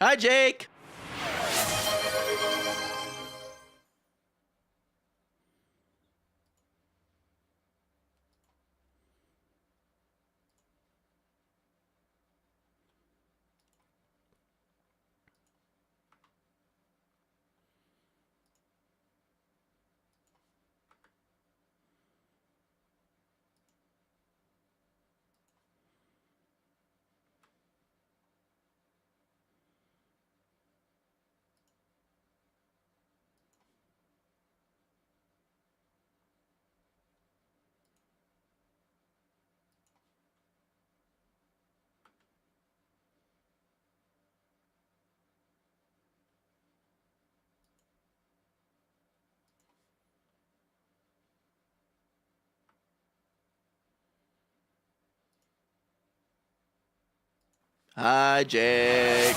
Hi, Jake. Hi, Jake.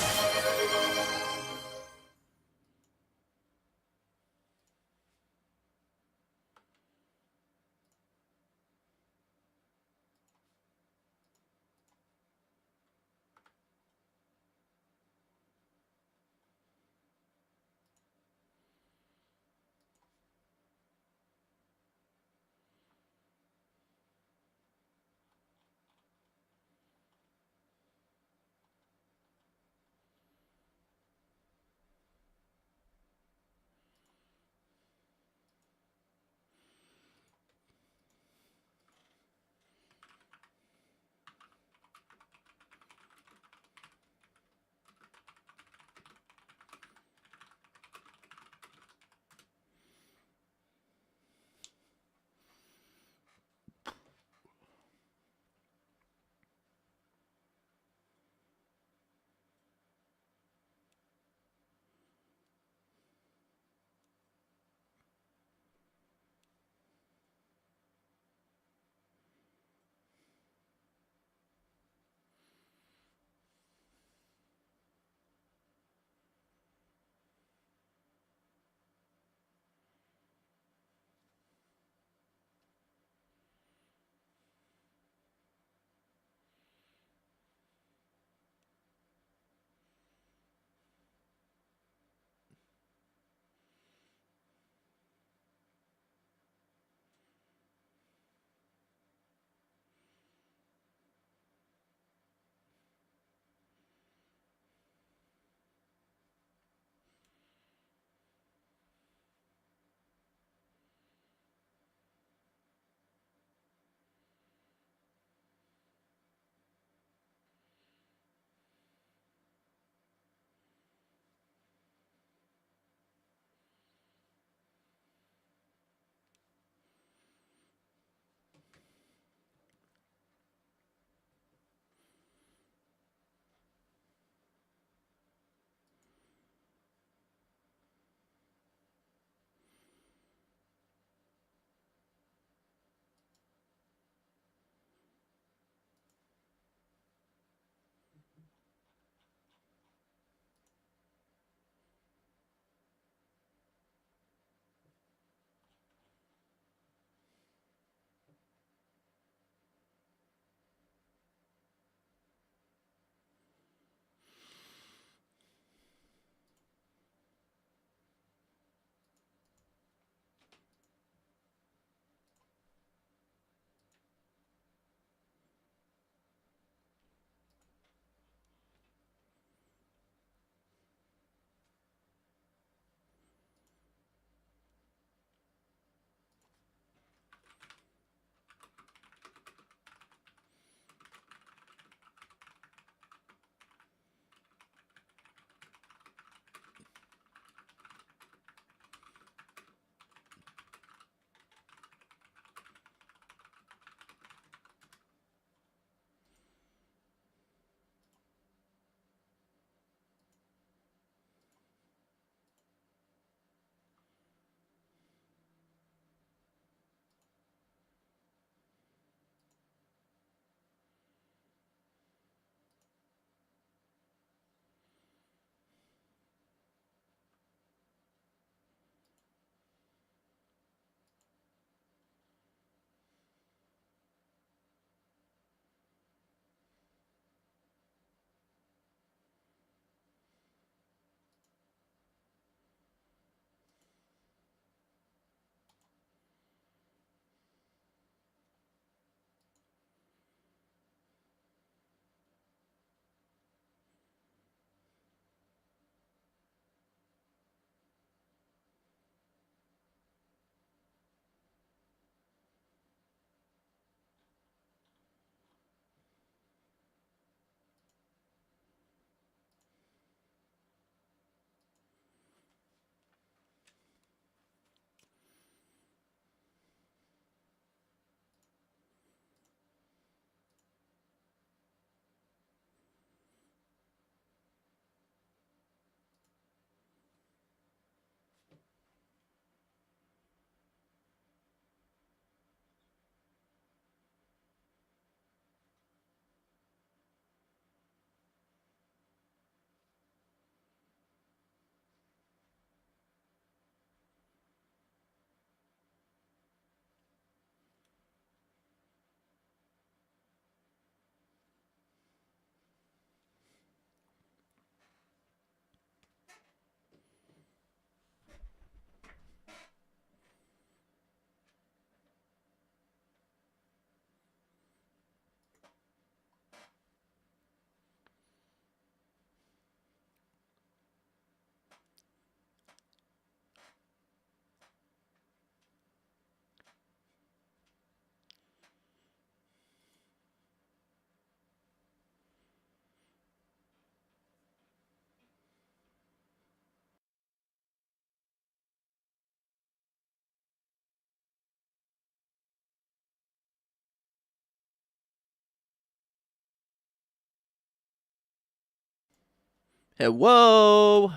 Hello.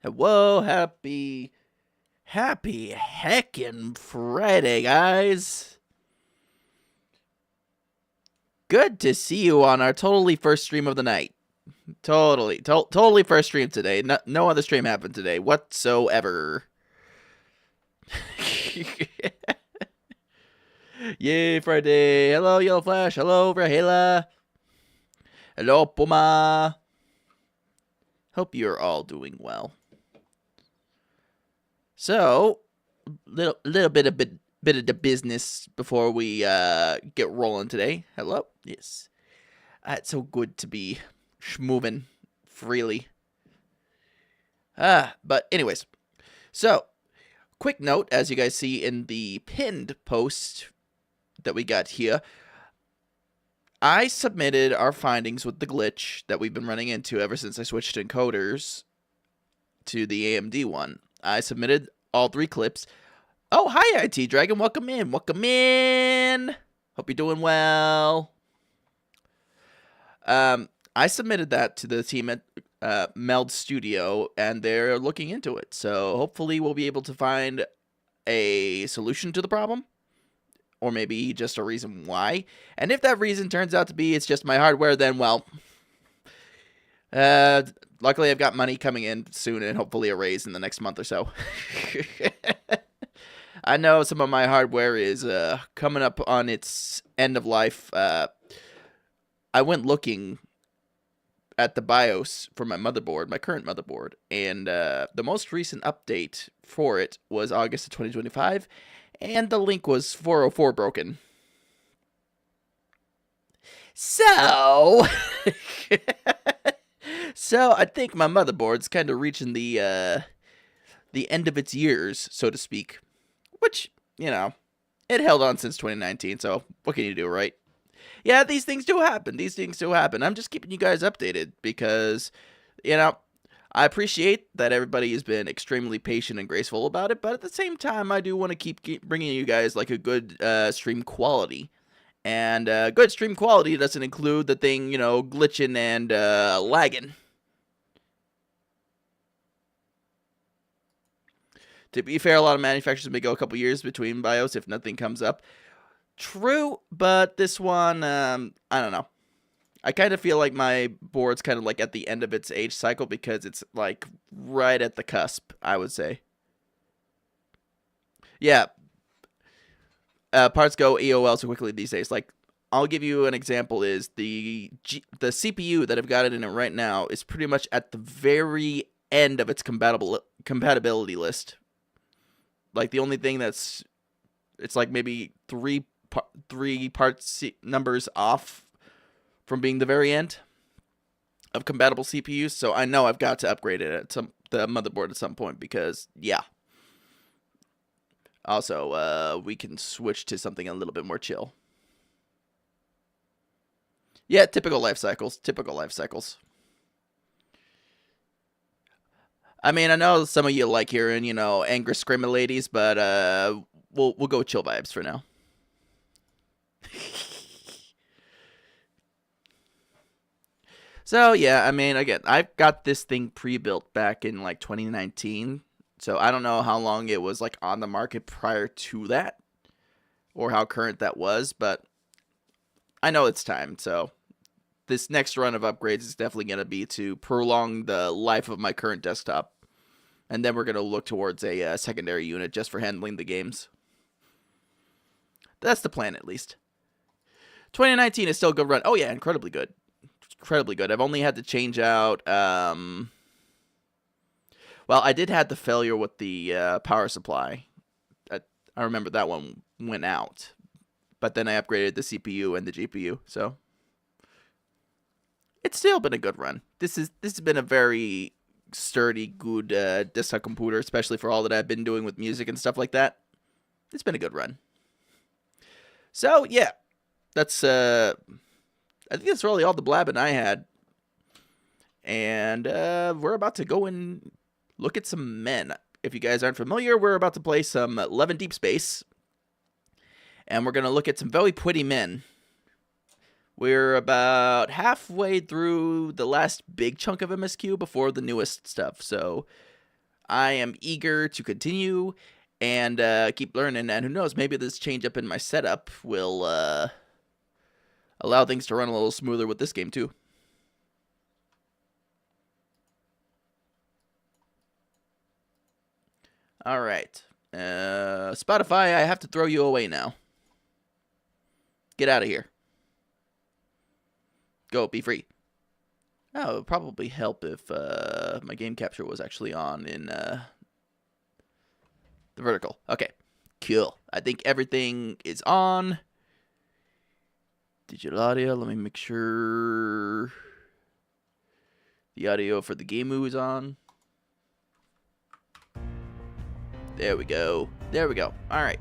Hello. Happy heckin' Friday, guys. Good to see you on our totally first stream of the night. Totally first stream today. No other stream happened today whatsoever. Yay, Friday. Hello, Yellow Flash. Hello, Rahela. Hello, Puma. Hope you're all doing well. So, little bit of the business before we get rolling today. Hello. Yes. It's so good to be schmoving freely. But anyways, so quick note, as you guys see in the pinned post that we got here, I submitted our findings with the glitch that we've been running into ever since I switched encoders to the AMD one. I submitted all 3 clips. Oh, hi, IT Dragon. Welcome in. Welcome in. Hope you're doing well. I submitted that to the team at Meld Studio, and they're looking into it. So hopefully we'll be able to find a solution to the problem, or maybe just a reason why. And if that reason turns out to be it's just my hardware, then, well, luckily I've got money coming in soon and hopefully a raise in the next month or so. I know some of my hardware is coming up on its end of life. I went looking at the BIOS for my motherboard, my current motherboard, and the most recent update for it was August of 2025, and the link was 404 broken. So, so I think my motherboard's kind of reaching the end of its years, so to speak. Which, you know, it held on since 2019, so what can you do, right? Yeah, these things do happen. These things do happen. I'm just keeping you guys updated because, you know, I appreciate that everybody has been extremely patient and graceful about it, but at the same time, I do want to keep bringing you guys, like, a good stream quality. And good stream quality doesn't include the thing, you know, glitching and lagging. To be fair, a lot of manufacturers may go a couple years between BIOS if nothing comes up. True, but this one, I don't know. I kind of feel like my board's kind of like at the end of its age cycle because it's like right at the cusp, I would say. Yeah. Parts go EOL so quickly these days. Like, I'll give you an example is the CPU that I've got it in it right now is pretty much at the very end of its compatibility list. Like, the only thing it's like maybe three parts numbers off from being the very end of compatible CPUs. So I know I've got to upgrade it at the motherboard at some point because, yeah. Also, we can switch to something a little bit more chill. Yeah, typical life cycles. Typical life cycles. I mean, I know some of you like hearing, you know, angry screaming ladies, but we'll go chill vibes for now. So, yeah, I mean, again, I've got this thing pre-built back in, like, 2019. So, I don't know how long it was, like, on the market prior to that. Or how current that was, but I know it's time. So, this next run of upgrades is definitely going to be to prolong the life of my current desktop. And then we're going to look towards a secondary unit just for handling the games. That's the plan, at least. 2019 is still a good run. Oh, yeah, incredibly good. Incredibly good. I've only had to change out... well, I did have the failure with the power supply. I remember that one went out. But then I upgraded the CPU and the GPU, so... It's still been a good run. This has been a very sturdy, good desktop computer, especially for all that I've been doing with music and stuff like that. It's been a good run. So, yeah. That's, I think that's really all the blabbing I had. And we're about to go and look at some men. If you guys aren't familiar, we're about to play some 11 Deep Space. And we're going to look at some very pretty men. We're about halfway through the last big chunk of MSQ before the newest stuff, so I am eager to continue and keep learning, and who knows, maybe this change up in my setup will allow things to run a little smoother with this game too. All right. Spotify, I have to throw you away now. Get out of here. Go, be free. Oh, it would probably help if my game capture was actually on in the vertical. Okay, cool. I think everything is on. Digital audio, let me make sure the audio for the bnuuy is on. There we go. There we go. All right.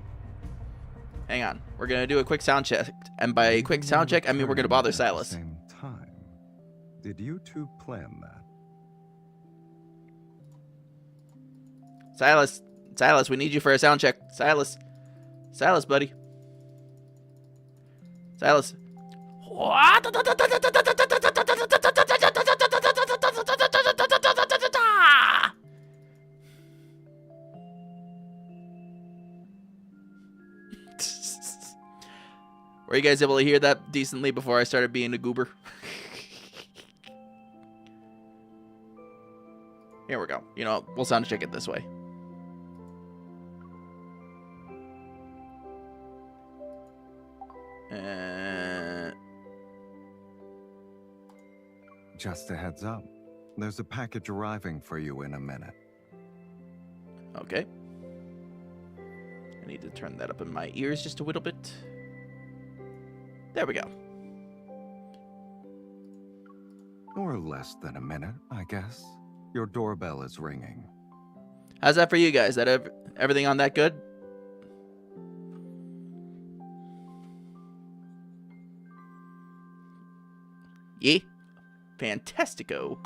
Hang on. We're going to do a quick sound check. And by a quick sound check, I mean we're going to bother Silas. Same time. Did you two plan that? Silas, we need you for a sound check. Silas, buddy. Silas. Were you guys able to hear that decently before I started being a goober? Here we go. You know, we'll sound check it this way. Just a heads up. There's a package arriving for you in a minute. Okay. I need to turn that up in my ears just a little bit. There we go. Or less than a minute, I guess. Your doorbell is ringing. How's that for you guys? That everything on that good? Yeah. Fantastico.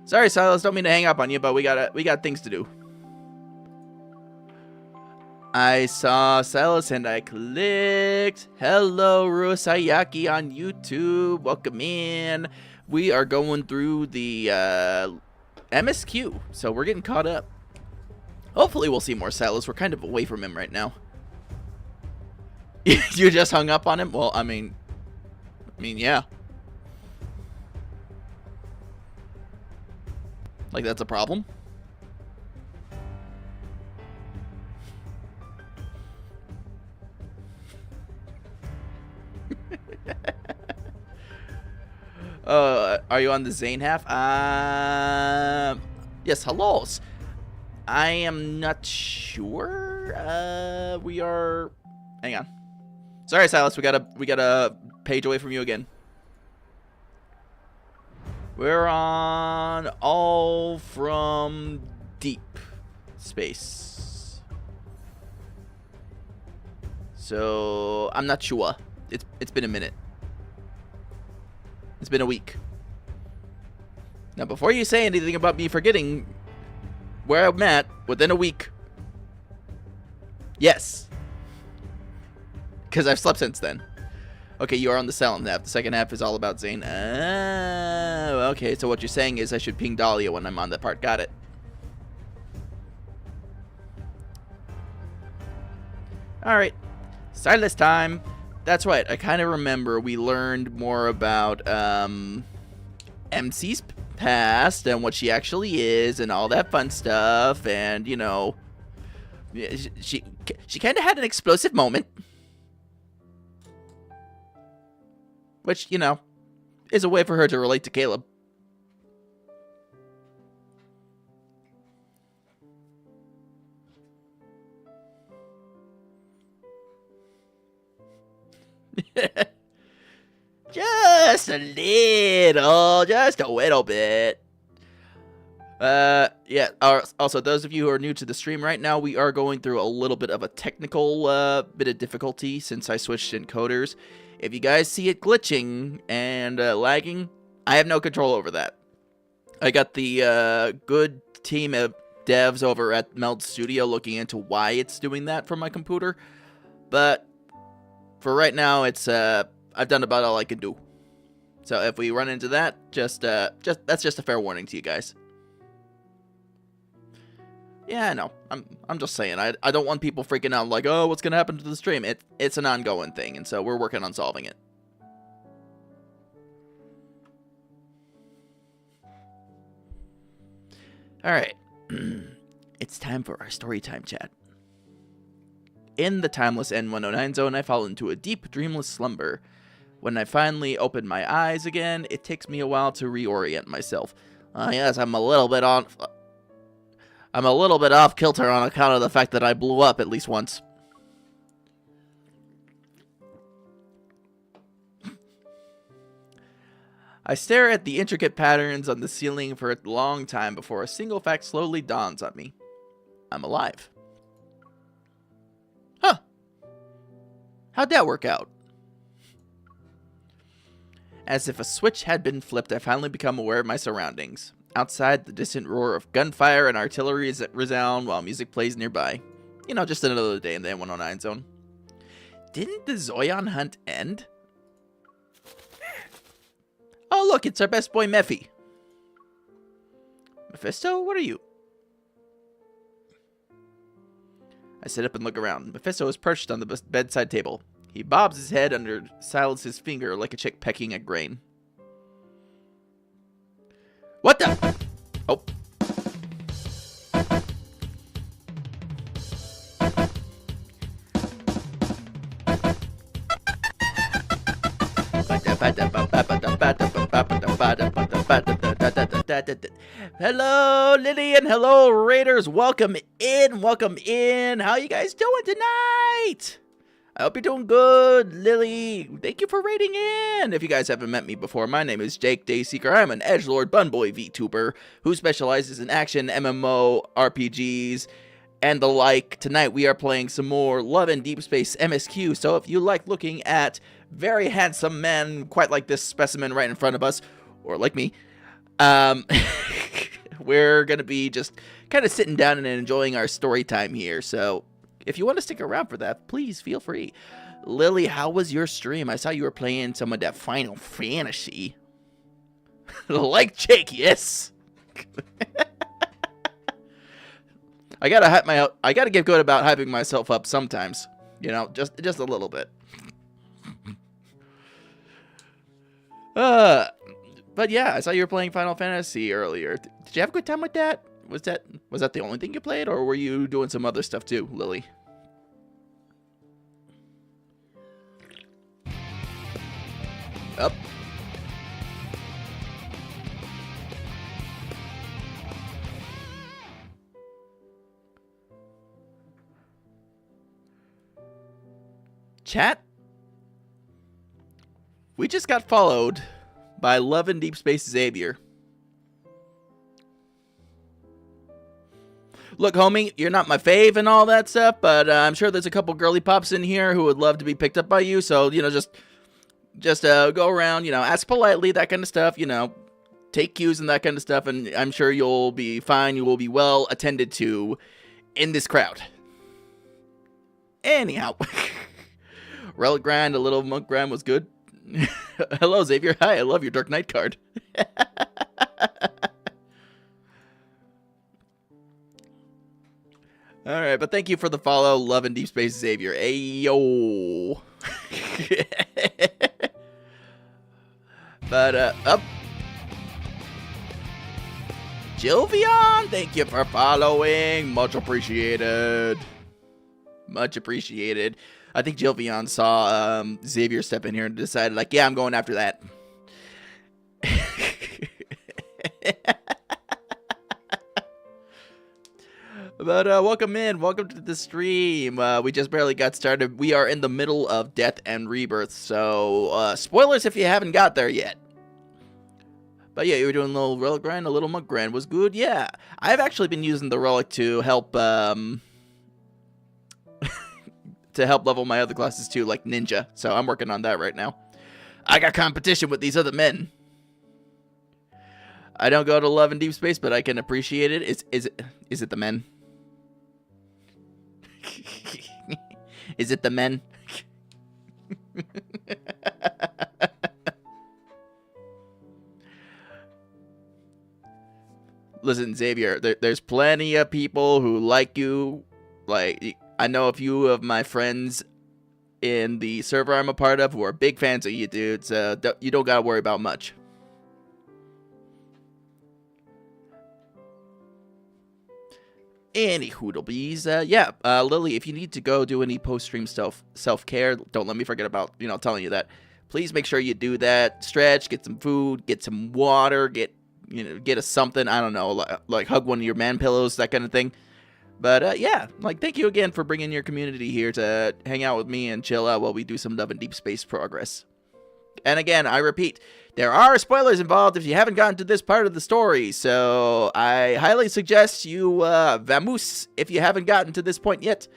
Sorry, Silas, don't mean to hang up on you, but we got things to do. I saw Silas and I clicked. Hello, Rusayaki on YouTube. Welcome in. We are going through the MSQ, so we're getting caught up. Hopefully we'll see more Silas. We're kind of away from him right now. You just hung up on him? Well, I mean, yeah. Like, that's a problem? Are you on the Zane half? Yes, hellos. I am not sure. We are. Hang on. Sorry, Silas. We got a page away from you again. We're on all from deep space. So I'm not sure. It's been a minute. It's been a week. Now, before you say anything about me forgetting where I'm at within a week, yes, because I've slept since then. Okay, you are on the second half. The second half is all about Zane. Oh, okay. So what you're saying is I should ping Dahlia when I'm on that part. Got it. All right, Silas time. That's right. I kind of remember we learned more about MC's past and what she actually is and all that fun stuff. And, you know, she kind of had an explosive moment. Which, you know, is a way for her to relate to Caleb. Just a little bit. Yeah. Also, those of you who are new to the stream right now, we are going through a little bit of a technical bit of difficulty since I switched encoders. If you guys see it glitching and lagging, I have no control over that. I got the good team of devs over at Meld Studio looking into why it's doing that from my computer. But for right now, it's I I've done about all I can do. So if we run into that, that's just a fair warning to you guys. Yeah, I know. I'm just saying. I don't want people freaking out like, oh, what's gonna happen to the stream? It's an ongoing thing, and so we're working on solving it. All right, it's time for our story time chat. In the timeless N109 zone, I fall into a deep, dreamless slumber. When I finally open my eyes again, it takes me a while to reorient myself. Yes, I'm a little bit off kilter on account of the fact that I blew up at least once. I stare at the intricate patterns on the ceiling for a long time before a single fact slowly dawns on me. I'm alive. Huh. How'd that work out? As if a switch had been flipped, I finally become aware of my surroundings. Outside, the distant roar of gunfire and artillery resound while music plays nearby. You know, just another day in the N109 zone. Didn't the Zoyan hunt end? Oh, look, it's our best boy, Mephi. Mephisto, what are you? I sit up and look around. Mephisto is perched on the bedside table. He bobs his head under Silas's finger like a chick pecking at grain. What the? Oh. Hello, Lily, and hello, Raiders. Welcome in. Welcome in. How you guys doing tonight? I hope you're doing good, Lily. Thank you for raiding in. If you guys haven't met me before, my name is Jake Dayseeker. I'm an edgelord bunboy VTuber who specializes in action, MMO, RPGs, and the like. Tonight we are playing some more Love and Deep Space MSQ. So if you like looking at very handsome men, quite like this specimen right in front of us, or like me, we're gonna be just kind of sitting down and enjoying our story time here. So if you want to stick around for that, please feel free. Lily, how was your stream? I saw you were playing some of that Final Fantasy. Like Jake, yes. I gotta get good about hyping myself up sometimes. You know, just a little bit. But yeah, I saw you were playing Final Fantasy earlier. Did you have a good time with that? Was that the only thing you played, or were you doing some other stuff too, Lily? Up. Chat? We just got followed by Love and Deep Space Xavier. Look, homie, you're not my fave and all that stuff, but I'm sure there's a couple girly pops in here who would love to be picked up by you. So, you know, just go around, you know, ask politely, that kind of stuff, you know, take cues and that kind of stuff, and I'm sure you'll be fine. You will be well attended to in this crowd. Anyhow, Relic Grind, a little Monk Grind was good. Hello, Xavier. Hi, I love your Dark Knight card. Alright, but thank you for the follow, Love and Deep Space Xavier. Ayo. But, up. Jilvion, thank you for following. Much appreciated. Much appreciated. I think Jilvion saw Xavier step in here and decided, like, yeah, I'm going after that. But welcome in. Welcome to the stream. We just barely got started. We are in the middle of Death and Rebirth, so spoilers if you haven't got there yet. But yeah, you were doing a little Relic Grind, a little Monk Grind was good. Yeah, I've actually been using the Relic to help level my other classes too, like Ninja. So I'm working on that right now. I got competition with these other men. I don't go to Love and Deep Space, but I can appreciate it. Is it the men? Is it the men? Listen, Xavier, there's plenty of people who like you. Like, I know a few of my friends in the server I'm a part of who are big fans of you, dude. So you don't gotta worry about much. Any hoodlebees, Lily, if you need to go do any post-stream self-care, don't let me forget about, telling you that. Please make sure you do that. Stretch, get some food, get some water, get a something, I don't know, like hug one of your man pillows, that kind of thing. But, thank you again for bringing your community here to hang out with me and chill out while we do some Love and Deep Space progress. And again, I repeat, there are spoilers involved if you haven't gotten to this part of the story, so I highly suggest you vamoose if you haven't gotten to this point yet.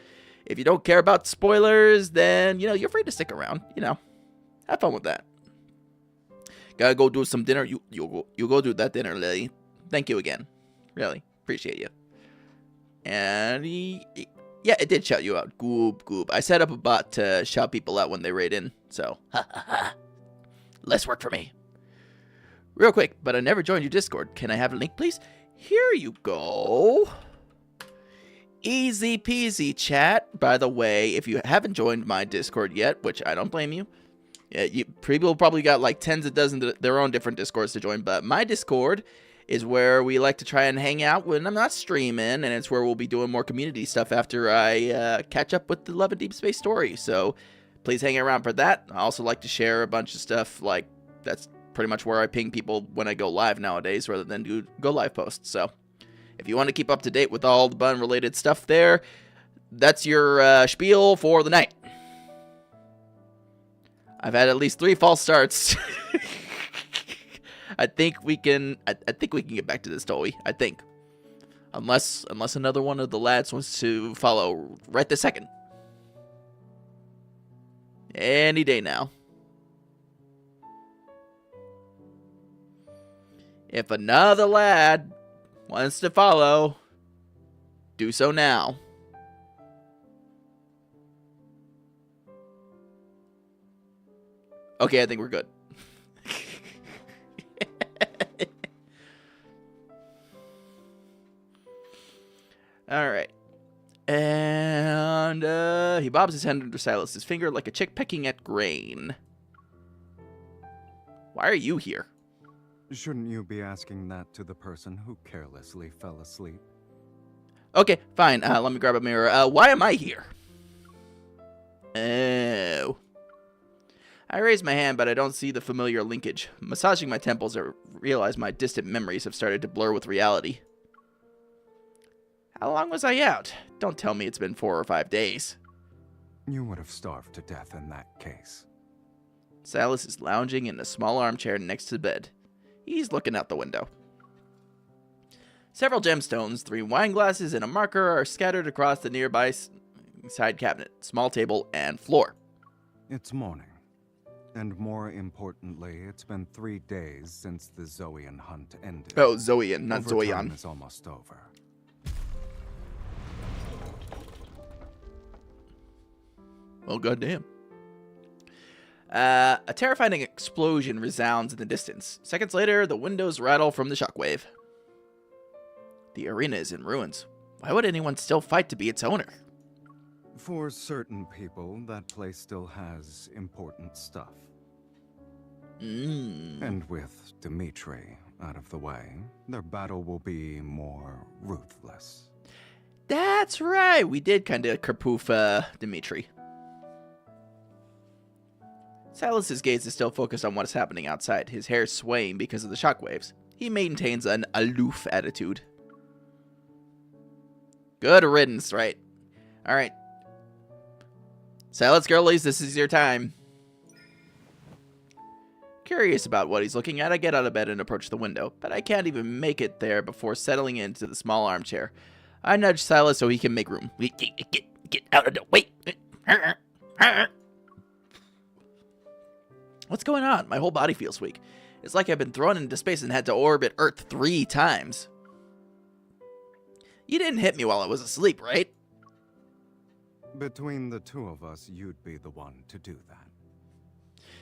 If you don't care about spoilers, then, you're free to stick around, Have fun with that. Gotta go do some dinner. You go do that dinner, Lily. Thank you again. Really, appreciate you. And yeah, it did shout you out. Goob. I set up a bot to shout people out when they raid in, so less work for me. Real quick, but I never joined your Discord. Can I have a link, please? Here you go. Easy peasy, chat. By the way, if you haven't joined my Discord yet, which I don't blame you, people probably got like tens of dozens of their own different Discords to join, but my Discord is where we like to try and hang out when I'm not streaming, and it's where we'll be doing more community stuff after I catch up with the Love and Deep Space story. So please hang around for that. I also like to share a bunch of stuff, like that's pretty much where I ping people when I go live nowadays rather than do go live posts. So if you want to keep up to date with all the bun related stuff there, that's your spiel for the night. I've had at least 3 false starts. I think we can get back to this, Toei. I think. Unless another one of the lads wants to follow right this second. Any day now. If another lad wants to follow, do so now. Okay, I think we're good. Alright. And, he bobs his hand under Silas's finger like a chick pecking at grain. Why are you here? Shouldn't you be asking that to the person who carelessly fell asleep? Okay, fine. Let me grab a mirror. Why am I here? Oh. I raise my hand, but I don't see the familiar linkage. Massaging my temples, I realize my distant memories have started to blur with reality. How long was I out? Don't tell me it's been 4 or 5 days. You would have starved to death in that case. Silas is lounging in a small armchair next to the bed. He's looking out the window. Several gemstones, 3 wine glasses, and a marker are scattered across the nearby side cabinet, small table, and floor. It's morning. And more importantly, it's been 3 days since the Zoian hunt ended. Oh, Zoian, not Overtime Zoian. is almost over. Well, goddamn. A terrifying explosion resounds in the distance. Seconds later, the windows rattle from the shockwave. The arena is in ruins. Why would anyone still fight to be its owner? For certain people, that place still has important stuff. And with Dmitri out of the way, their battle will be more ruthless. That's right. We did kind of kerpoof Dmitri. Silas's gaze is still focused on what is happening outside, his hair swaying because of the shockwaves. He maintains an aloof attitude. Good riddance, right? Alright. Silas girlies, this is your time. Curious about what he's looking at, I get out of bed and approach the window, but I can't even make it there before settling into the small armchair. I nudge Silas so he can make room. Get out of the way. What's going on? My whole body feels weak. It's like I've been thrown into space and had to orbit Earth 3 times. You didn't hit me while I was asleep, right? Between the two of us, you'd be the one to do that.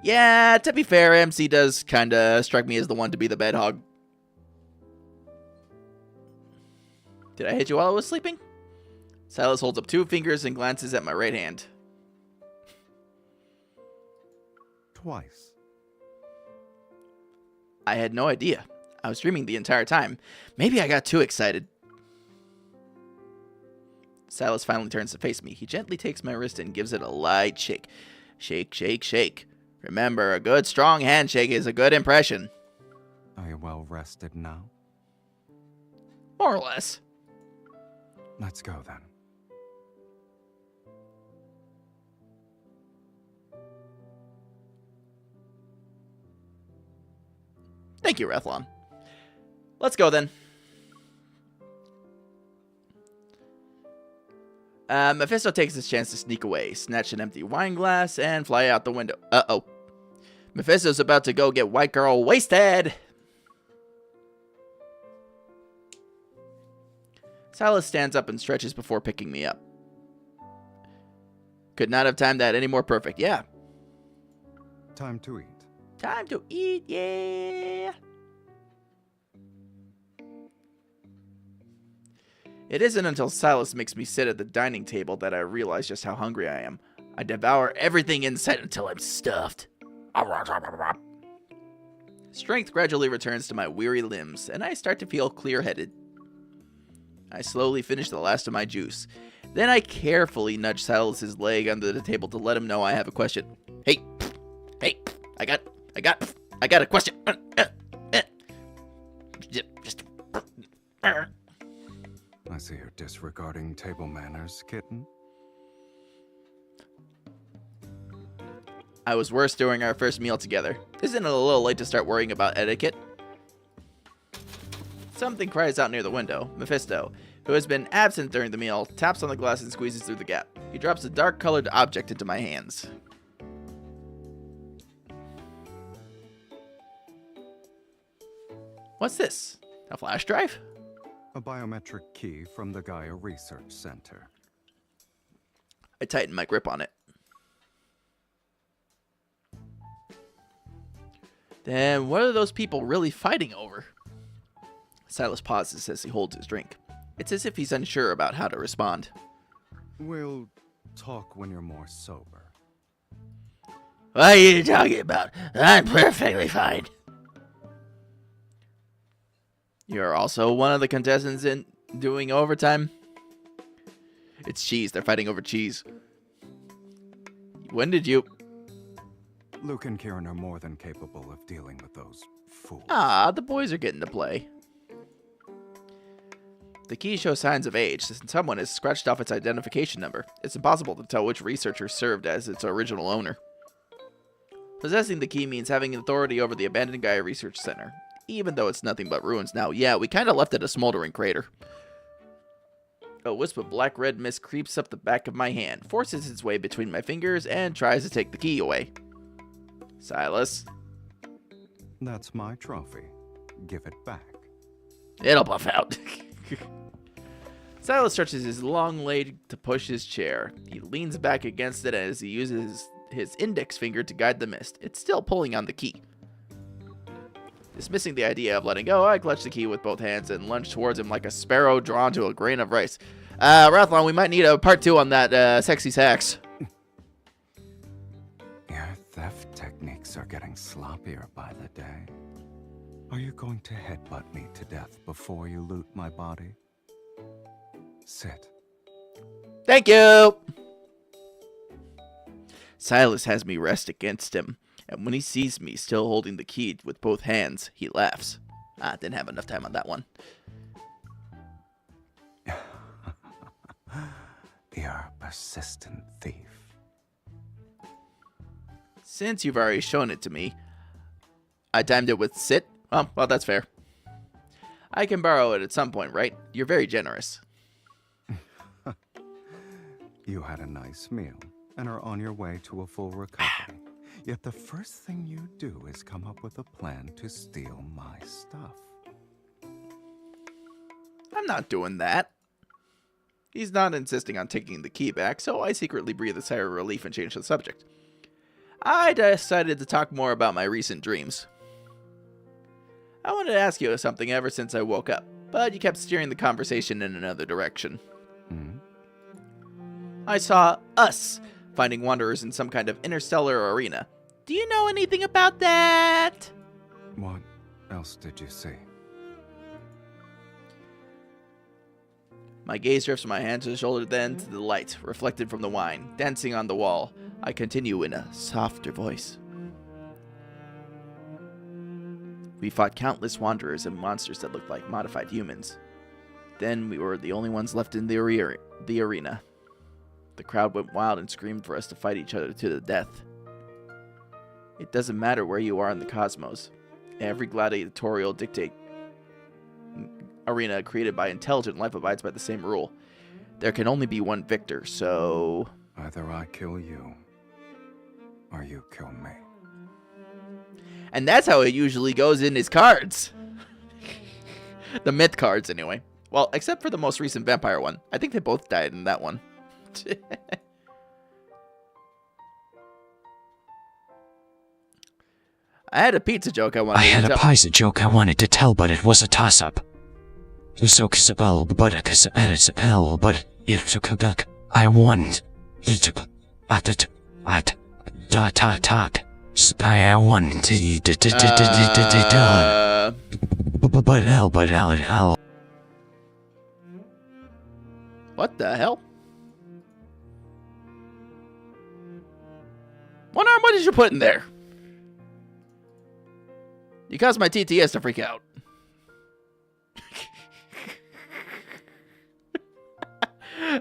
Yeah, to be fair, MC does kinda strike me as the one to be the bed hog. Did I hit you while I was sleeping? Silas holds up 2 fingers and glances at my right hand. Twice. I had no idea. I was dreaming the entire time. Maybe I got too excited. Silas finally turns to face me. He gently takes my wrist and gives it a light shake. Shake, shake, shake. Remember, a good strong handshake is a good impression. Are you well rested now? More or less. Let's go then. Thank you, Rathlon. Let's go then. Mephisto takes his chance to sneak away, snatch an empty wine glass, and fly out the window. Uh-oh. Mephisto's about to go get white girl wasted. Silas stands up and stretches before picking me up. Could not have timed that any more perfect. Yeah. Time to eat. Time to eat, yeah. It isn't until Silas makes me sit at the dining table that I realize just how hungry I am. I devour everything in sight until I'm stuffed. Strength gradually returns to my weary limbs, and I start to feel clear-headed. I slowly finish the last of my juice. Then I carefully nudge Silas's leg under the table to let him know I have a question. Hey, I got a question. Just. I see you're disregarding table manners, kitten. I was worse during our first meal together. Isn't it a little late to start worrying about etiquette? Something cries out near the window. Mephisto, who has been absent during the meal, taps on the glass and squeezes through the gap. He drops a dark-colored object into my hands. What's this? A flash drive? A biometric key from the Gaia Research Center. I tighten my grip on it. Then what are those people really fighting over? Silas pauses as he holds his drink. It's as if he's unsure about how to respond. We'll talk when you're more sober. What are you talking about? I'm perfectly fine. You're also one of the contestants in doing overtime? It's cheese. They're fighting over cheese. When did you... Luke and Kieran are more than capable of dealing with those fools. Ah, the boys are getting to play. The key shows signs of age, since someone has scratched off its identification number. It's impossible to tell which researcher served as its original owner. Possessing the key means having authority over the abandoned Gaia Research Center. Even though it's nothing but ruins now. Yeah, we kind of left it a smoldering crater. A wisp of black-red mist creeps up the back of my hand, forces its way between my fingers, and tries to take the key away. Silas. That's my trophy. Give it back. It'll buff out. Silas stretches his long leg to push his chair. He leans back against it as he uses his index finger to guide the mist. It's still pulling on the key. Dismissing the idea of letting go, I clutch the key with both hands and lunge towards him like a sparrow drawn to a grain of rice. Rathlon, we might need a part 2 on that sexy sax. Your theft techniques are getting sloppier by the day. Are you going to headbutt me to death before you loot my body? Sit. Thank you! Silas has me rest against him, and when he sees me still holding the key with both hands, he laughs. Didn't have enough time on that one. You're a persistent thief. Since you've already shown it to me, I timed it with sit. Well, that's fair. I can borrow it at some point, right? You're very generous. You had a nice meal and are on your way to a full recovery. Yet the first thing you do is come up with a plan to steal my stuff. I'm not doing that. He's not insisting on taking the key back, so I secretly breathe a sigh of relief and change the subject. I decided to talk more about my recent dreams. I wanted to ask you something ever since I woke up. but you kept steering the conversation in another direction. Hmm? I saw us finding wanderers in some kind of interstellar arena. Do you know anything about that? What else did you see? My gaze drifts from my hand to the shoulder, then to the light, reflected from the wine, dancing on the wall. I continue in a softer voice. We fought countless wanderers and monsters that looked like modified humans. Then we were the only ones left in the arena. The crowd went wild and screamed for us to fight each other to the death. It doesn't matter where you are in the cosmos. Every gladiatorial dictate arena created by intelligent life abides by the same rule. There can only be one victor, so... Either I kill you, or you kill me. And that's how it usually goes in his cards. The myth cards, anyway. Well, except for the most recent vampire one. I think they both died in that one. I had a pizza joke I wanted to tell. I had a pizza joke I wanted to tell, but it was a toss-up. So Kisabel, but a Kisabel, but if to duck, I want at I want but L. What the hell? One arm, what did you put in there? You caused my TTS to freak out.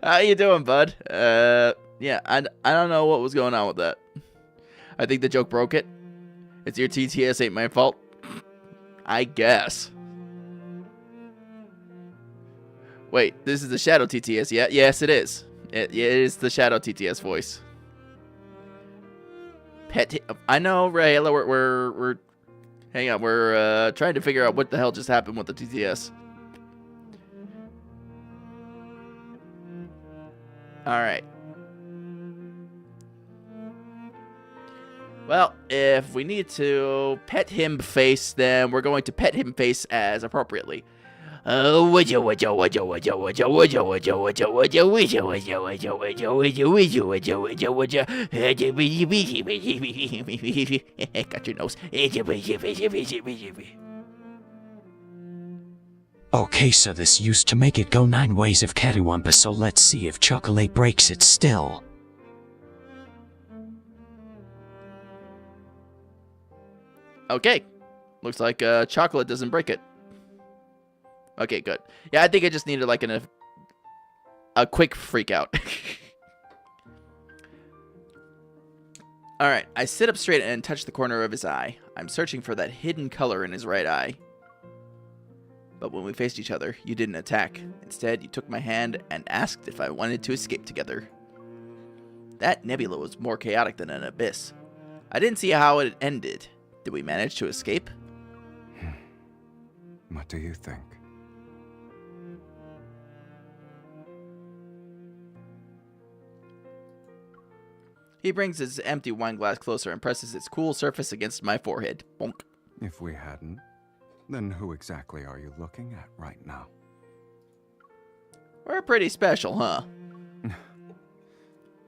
How you doing, bud? Yeah, I don't know what was going on with that. I think the joke broke it. It's your TTS, ain't my fault. I guess. Wait, this is the Shadow TTS, yeah? Yes, it is. It is the Shadow TTS voice. I know, Rayla, we're hang on, we're trying to figure out what the hell just happened with the TTS. Alright. Well, if we need to pet him face, then we're going to pet him face as appropriately. Got your nose. Okay, so this used to make it go 9 ways of cattywampus, so let's see if chocolate breaks it still. Okay. Looks like chocolate doesn't break it. Okay, good. Yeah, I think I just needed like a quick freak out. Alright, I sit up straight and touch the corner of his eye. I'm searching for that hidden color in his right eye. But when we faced each other, you didn't attack. Instead, you took my hand and asked if I wanted to escape together. That nebula was more chaotic than an abyss. I didn't see how it ended. Did we manage to escape? What do you think? He brings his empty wine glass closer and presses its cool surface against my forehead. Bonk. If we hadn't, then who exactly are you looking at right now? We're pretty special, huh?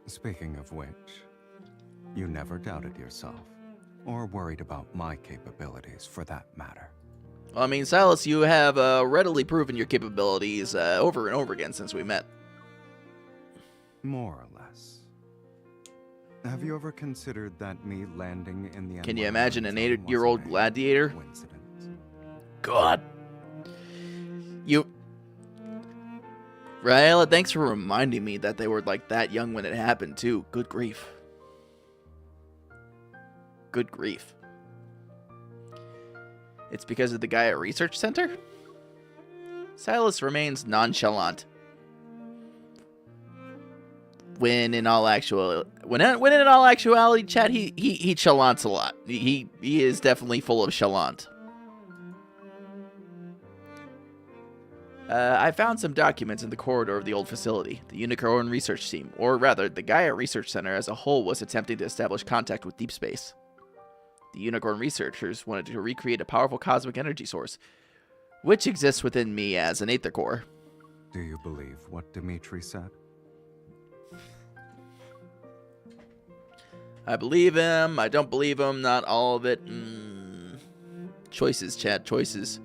Speaking of which, you never doubted yourself, or worried about my capabilities for that matter. Well, I mean, Silas, you have readily proven your capabilities over and over again since we met. More or less. Have you ever considered that me landing in the... Can you imagine an 8-year-old gladiator? Coincidence? God. You... Raela, thanks for reminding me that they were like that young when it happened, too. Good grief. Good grief. It's because of the guy at Research Center? Silas remains nonchalant. When in all actuality, Chad, he chalants a lot. He is definitely full of chalant. I found some documents in the corridor of the old facility. The Unicorn research team, or rather, the Gaia Research Center as a whole, was attempting to establish contact with deep space. The Unicorn researchers wanted to recreate a powerful cosmic energy source, which exists within me as an Aether core. Do you believe what Dmitri said? I believe him. I don't believe him. Not all of it. Choices, chat. Choices.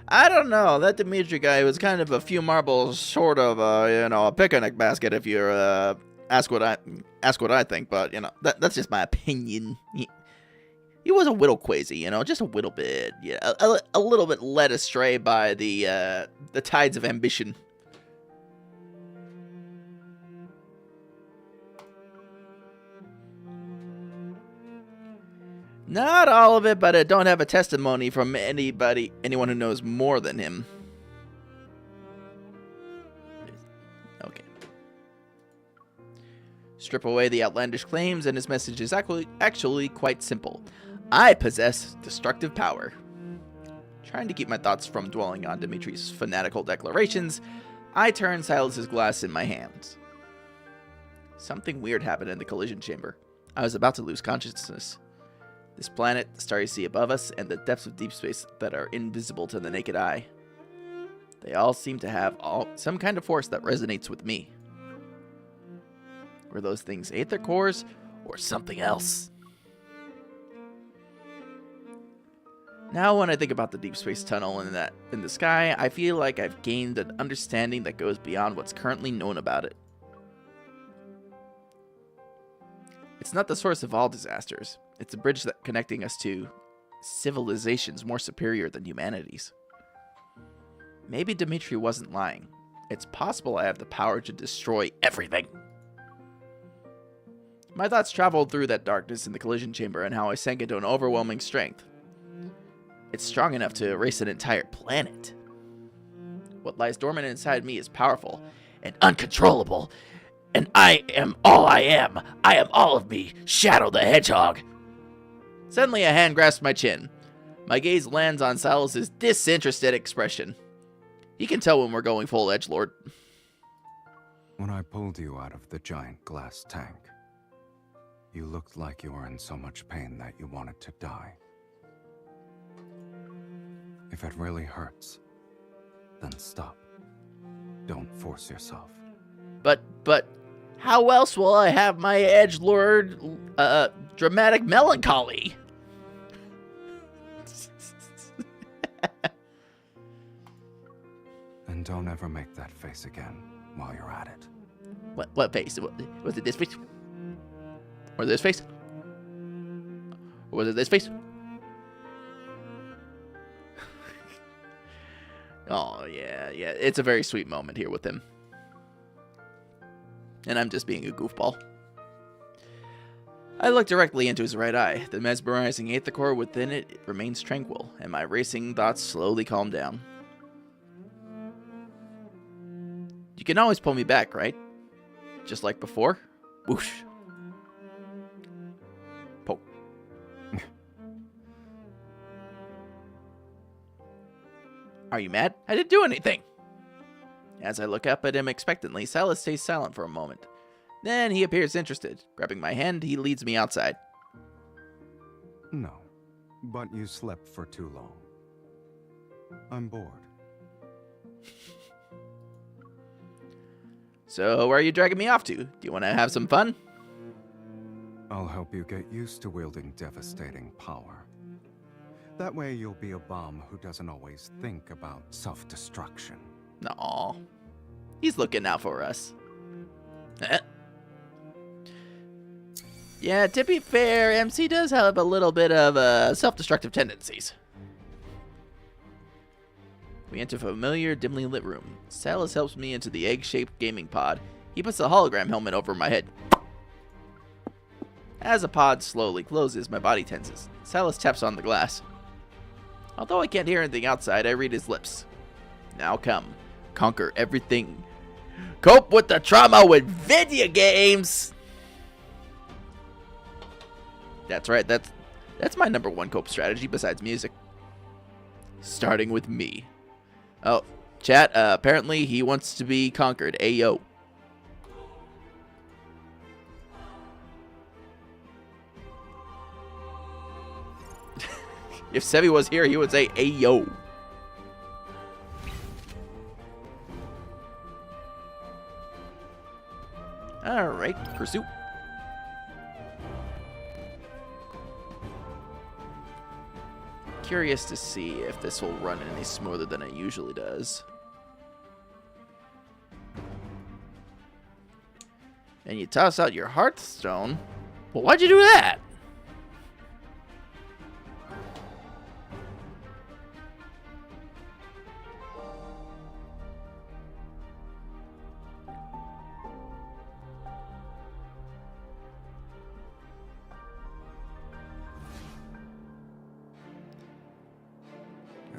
I don't know. That Dmitri guy was kind of a few marbles short of, a picnic basket. If you ask what I think, but that's just my opinion. He was a little crazy, just a little bit. Yeah, a little bit led astray by the tides of ambition. Not all of it, but I don't have a testimony from anyone who knows more than him. Okay. Strip away the outlandish claims, and his message is actually quite simple. I possess destructive power. Trying to keep my thoughts from dwelling on Dimitri's fanatical declarations, I turn Silas's glass in my hands. Something weird happened in the collision chamber. I was about to lose consciousness. This planet, the starry sea above us, and the depths of deep space that are invisible to the naked eye. They all seem to have some kind of force that resonates with me. Were those things Aether cores or something else? Now when I think about the deep space tunnel in the sky, I feel like I've gained an understanding that goes beyond what's currently known about it. It's not the source of all disasters. It's a bridge that connecting us to civilizations more superior than humanity's. Maybe Dmitri wasn't lying. It's possible I have the power to destroy everything. My thoughts traveled through that darkness in the collision chamber and how I sank into an overwhelming strength. It's strong enough to erase an entire planet. What lies dormant inside me is powerful and uncontrollable. And I am all I am. I am all of me, Shadow the Hedgehog. Suddenly a hand grasps my chin. My gaze lands on Silas's disinterested expression. He can tell when we're going full edgelord. When I pulled you out of the giant glass tank, you looked like you were in so much pain that you wanted to die. If it really hurts, then stop. Don't force yourself. But, how else will I have my edgelord, dramatic melancholy? And don't ever make that face again while you're at it. What face? Was it this face? Or this face? Or was it this face? Oh, yeah. It's a very sweet moment here with him. And I'm just being a goofball. I look directly into his right eye. The mesmerizing Aether core within it remains tranquil, and my racing thoughts slowly calm down. You can always pull me back, right? Just like before? Whoosh. Poke. Are you mad? I didn't do anything. As I look up at him expectantly, Silas stays silent for a moment. Then he appears interested. Grabbing my hand, he leads me outside. No, but you slept for too long. I'm bored. So, where are you dragging me off to? Do you want to have some fun? I'll help you get used to wielding devastating power. That way you'll be a bomb who doesn't always think about self-destruction. No, he's looking out for us. Yeah, to be fair, MC does have a little bit of self-destructive tendencies. We enter a familiar, dimly lit room. Silas helps me into the egg-shaped gaming pod. He puts the hologram helmet over my head. As the pod slowly closes, my body tenses. Silas taps on the glass. Although I can't hear anything outside, I read his lips. Now come. Conquer everything. Cope with the trauma with video games. That's right. That's my #1 cope strategy besides music. Starting with me. Oh, chat. Apparently he wants to be conquered. Ayo. If Sevi was here, he would say, "Hey yo." All right, pursuit. Curious to see if this will run any smoother than it usually does. And you toss out your Hearthstone. Well, why'd you do that?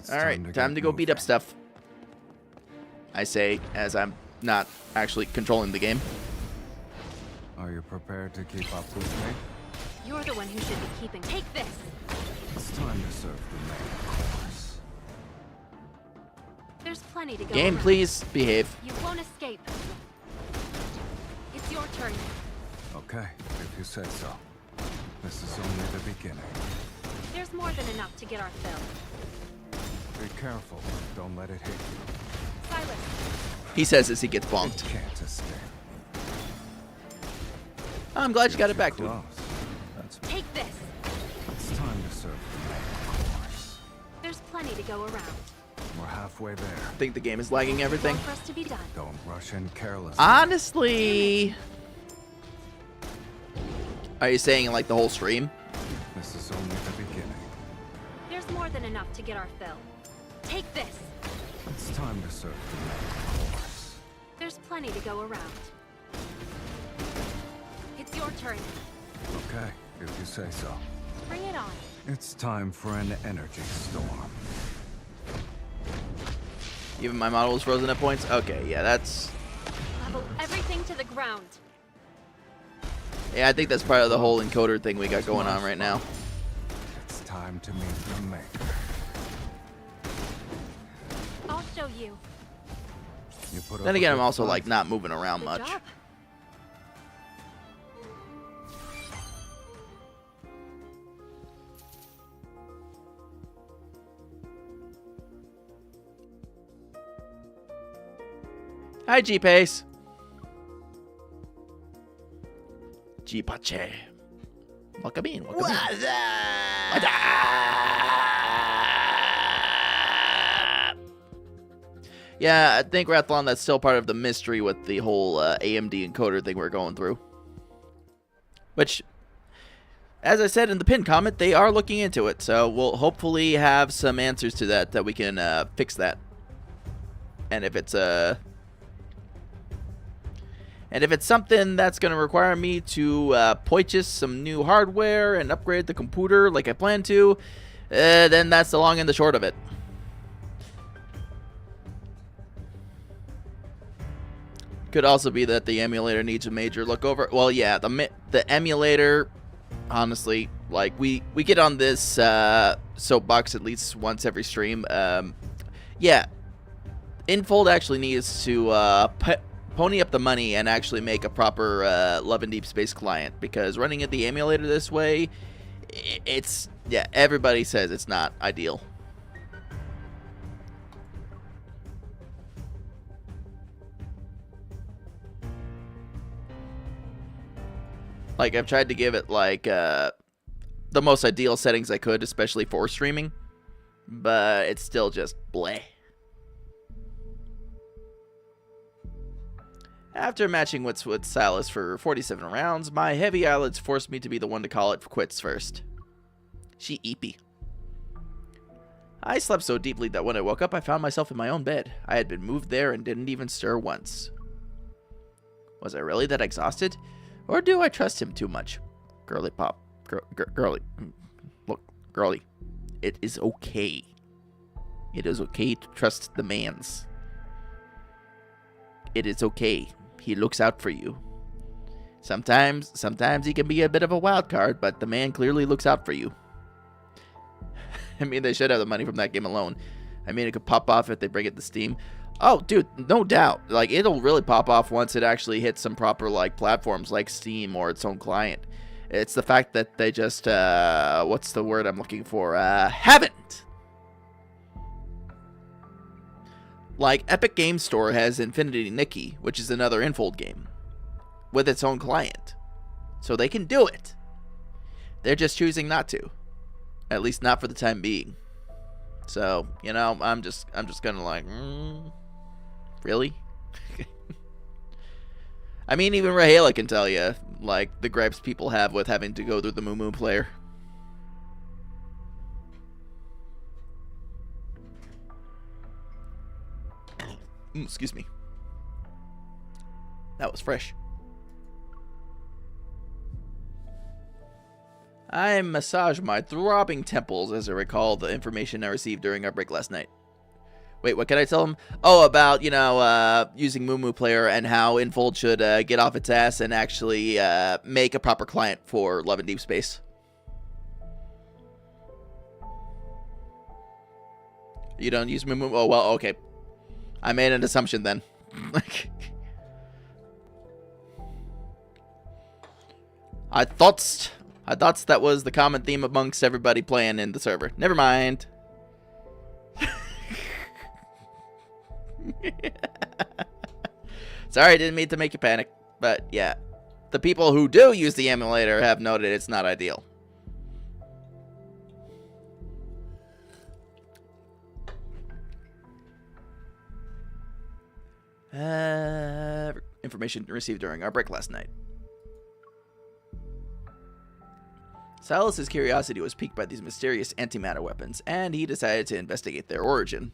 Alright, time to go beat up stuff. I say, as I'm not actually controlling the game. Are you prepared to keep up with me? You're the one who should be keeping. Take this. It's time to serve the main course. There's plenty to go Game, around. please behave. You won't escape. It's your turn. Okay, if you say so. This is only the beginning. There's more than enough to get our fill. Be careful. Don't let it hit you. Silas, He says as he gets It bonked. can't escape. I'm glad you got You're it back, too dude. close. That's take this. It's time to serve the main course. There's plenty to go around. We're halfway there. I think the game is lagging everything. More for us to be done. Don't rush in carelessly. Honestly... Are you saying like the whole stream? This is only the beginning. There's more than enough to get our fill. Take this. It's time to serve the main course. There's plenty to go around. It's your turn. Okay, if you say so. Bring it on. It's time for an energy storm. Even my model was frozen at points? Okay, yeah, that's... Level everything to the ground. Yeah, I think that's part of the whole encoder thing we got going on right now. It's time to meet the maker. I'll show you. You put Then up a again, I'm good also fight. like not moving around Good much. job. Hi, G-Pace. G-Pache. Welcome in, welcome in. What's up? Yeah, I think Rathlon, that's still part of the mystery with the whole AMD encoder thing we're going through. Which, as I said in the pinned comment, they are looking into it. So we'll hopefully have some answers to that we can fix that. And if it's something that's going to require me to purchase some new hardware and upgrade the computer like I plan to, then that's the long and the short of it. Could also be that the emulator needs a major look over. Well, yeah, the emulator, honestly, like we get on this soapbox at least once every stream. Yeah, Infold actually needs to pony up the money and actually make a proper Love and Deep Space client, because running at the emulator this way, it's, yeah, everybody says it's not ideal. Like, I've tried to give it, like, the most ideal settings I could, especially for streaming, but it's still just bleh. After matching wits with Silas for 47 rounds, my heavy eyelids forced me to be the one to call it quits first. She eepy. I slept so deeply that when I woke up, I found myself in my own bed. I had been moved there and didn't even stir once. Was I really that exhausted? Or do I trust him too much? Girly pop. Girly. Look, girly. It is okay. It is okay to trust the mans. It is okay. He looks out for you. Sometimes he can be a bit of a wild card, but the man clearly looks out for you. I mean, they should have the money from that game alone. I mean, it could pop off if they bring it to Steam. Oh, dude, no doubt. Like, it'll really pop off once it actually hits some proper, like, platforms like Steam or its own client. It's the fact that they just, what's the word I'm looking for? Haven't. Like, Epic Game Store has Infinity Nikki, which is another Infold game, with its own client. So they can do it. They're just choosing not to. At least not for the time being. So, you know, I'm just gonna like, really? I mean, even Rahela can tell you, like, the gripes people have with having to go through the Moo player. Excuse me. That was fresh. I massage my throbbing temples as I recall the information I received during our break last night. Wait, what can I tell him? Oh, about, you know, using Moo Player and how Infold should get off its ass and actually make a proper client for Love and Deep Space. You don't use Moo? Oh, well, okay. I made an assumption then. I thought that was the common theme amongst everybody playing in the server. Never mind. Sorry, didn't mean to make you panic. But yeah, the people who do use the emulator have noted it's not ideal. Information received during our break last night. Silas's curiosity was piqued by these mysterious antimatter weapons, and he decided to investigate their origin.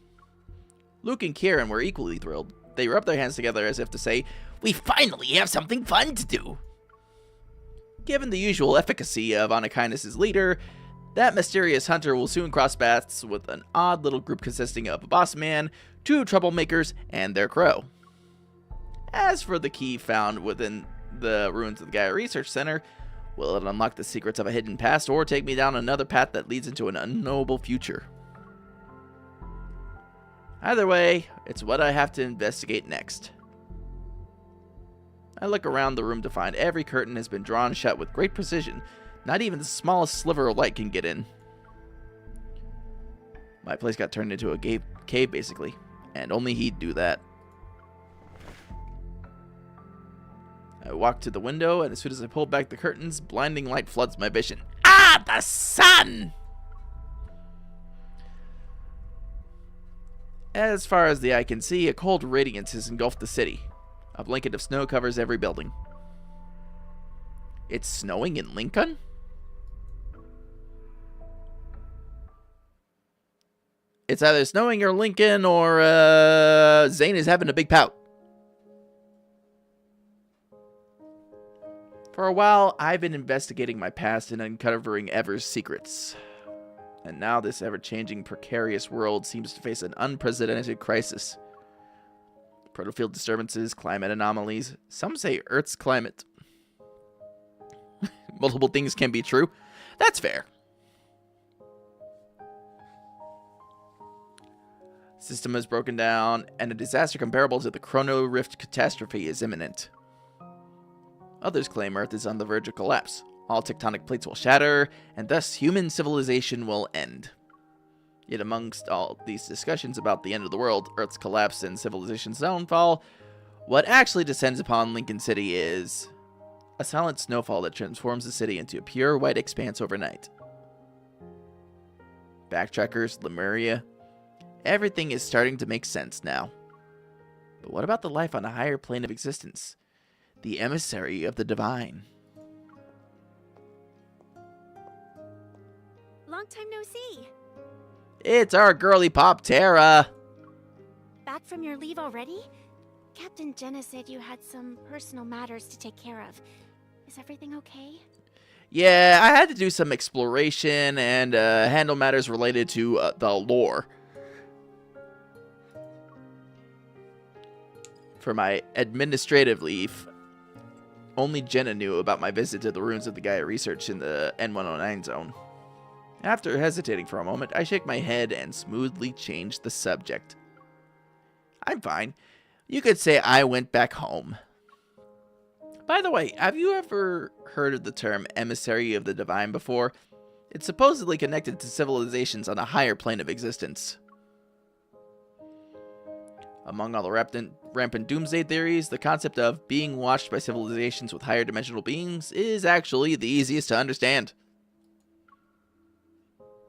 Luke and Kieran were equally thrilled. They rubbed their hands together as if to say, "We finally have something fun to do!" Given the usual efficacy of Anakinus' leader, that mysterious hunter will soon cross paths with an odd little group consisting of a boss man, 2 troublemakers, and their crow. As for the key found within the ruins of the Gaia Research Center, will it unlock the secrets of a hidden past or take me down another path that leads into an unknowable future? Either way, it's what I have to investigate next. I look around the room to find every curtain has been drawn shut with great precision. Not even the smallest sliver of light can get in. My place got turned into a cave, basically, and only he'd do that. I walk to the window, and as soon as I pull back the curtains, blinding light floods my vision. Ah, the sun! As far as the eye can see, a cold radiance has engulfed the city. A blanket of snow covers every building. It's snowing in Lincoln? It's either snowing or Lincoln, or Zane is having a big pout. For a while, I've been investigating my past and uncovering Ever's secrets. And now this ever-changing, precarious world seems to face an unprecedented crisis. Protofield disturbances, climate anomalies. Some say Earth's climate. Multiple things can be true. That's fair. System has broken down, and a disaster comparable to the Chrono Rift catastrophe is imminent. Others claim Earth is on the verge of collapse. All tectonic plates will shatter, and thus human civilization will end. Yet amongst all these discussions about the end of the world, Earth's collapse, and civilization's downfall, what actually descends upon Lincoln City is a silent snowfall that transforms the city into a pure white expanse overnight. Backtrackers, Lemuria, everything is starting to make sense now. But what about the life on a higher plane of existence? The emissary of the divine. Long time no see. It's our girly pop, Tara. Back from your leave already? Captain Jenna said you had some personal matters to take care of. Is everything okay? Yeah, I had to do some exploration and handle matters related to the lore. For my administrative leave, only Jenna knew about my visit to the ruins of the Gaia Research in the N109 zone. After hesitating for a moment, I shake my head and smoothly change the subject. I'm fine. You could say I went back home. By the way, have you ever heard of the term emissary of the divine before? It's supposedly connected to civilizations on a higher plane of existence. Among all the rampant doomsday theories, the concept of being watched by civilizations with higher dimensional beings is actually the easiest to understand.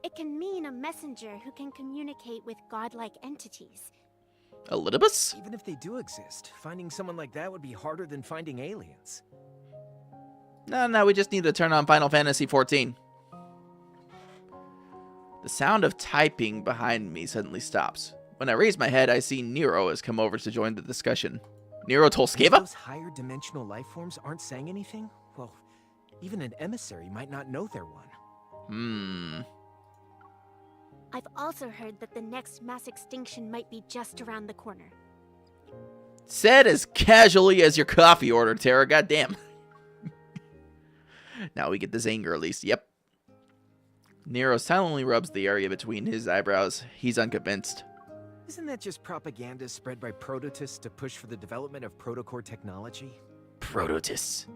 It can mean a messenger who can communicate with godlike entities. Elidibus? Even if they do exist, finding someone like that would be harder than finding aliens. No, we just need to turn on Final Fantasy XIV. The sound of typing behind me suddenly stops. When I raise my head, I see Nero has come over to join the discussion. Nero Tolskeva? Those higher dimensional life forms aren't saying anything? Well, even an emissary might not know they're one. I've also heard that the next mass extinction might be just around the corner. Said as casually as your coffee order, Tara. Goddamn. Now we get the Zane girlies. Yep. Nero silently rubs the area between his eyebrows. He's unconvinced. Isn't that just propaganda spread by prototists to push for the development of protocore technology? Prototists.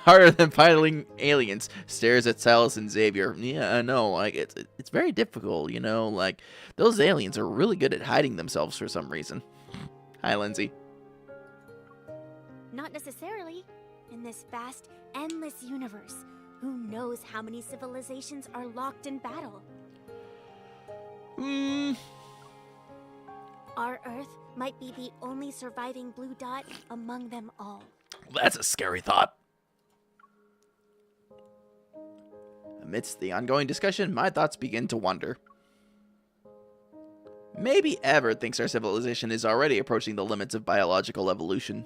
Harder than fighting aliens. Stares at Silas and Xavier. Yeah, I know. Like it's very difficult, you know. Like those aliens are really good at hiding themselves for some reason. Hi, Lindsay. Not necessarily. In this vast, endless universe, who knows how many civilizations are locked in battle? Our Earth might be the only surviving blue dot among them all. That's a scary thought. Amidst the ongoing discussion, my thoughts begin to wander. Maybe Ever thinks our civilization is already approaching the limits of biological evolution.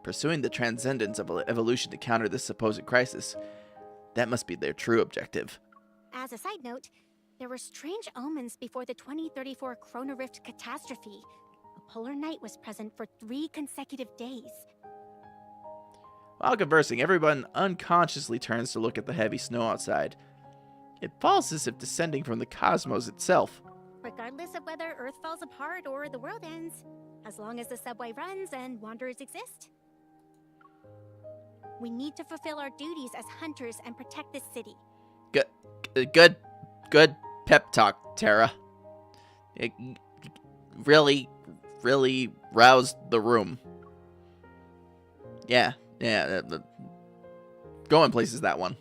Pursuing the transcendence of evolution to counter this supposed crisis, that must be their true objective. As a side note, there were strange omens before the 2034 Chrono Rift catastrophe. A polar night was present for 3 consecutive days. While conversing, everyone unconsciously turns to look at the heavy snow outside. It falls as if descending from the cosmos itself. Regardless of whether Earth falls apart or the world ends, as long as the subway runs and wanderers exist. We need to fulfill our duties as hunters and protect this city. Good pep talk, Tara. It really roused the room. Yeah, going places, that one.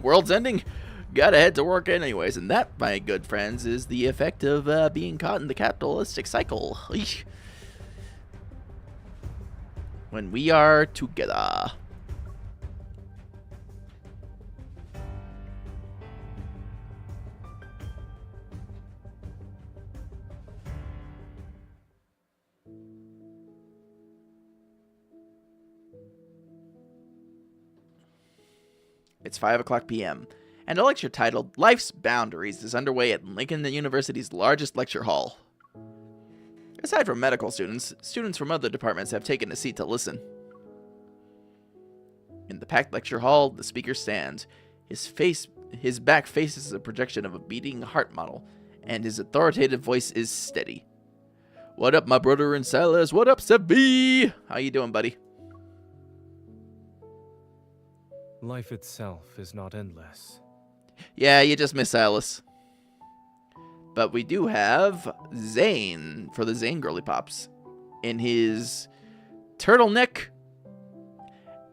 World's ending. Gotta head to work anyways, and that, my good friends, is the effect of being caught in the capitalistic cycle. Eesh. When we are together. It's 5:00 p.m., and a lecture titled Life's Boundaries is underway at Lincoln University's largest lecture hall. Aside from medical students, students from other departments have taken a seat to listen. In the packed lecture hall, the speaker stands. His back faces a projection of a beating heart model, and his authoritative voice is steady. What up, my brother and Silas? What up, Sebby? How you doing, buddy? Life itself is not endless. Yeah, you just missed Silas. But we do have Zane for the Zane Girly Pops in his turtleneck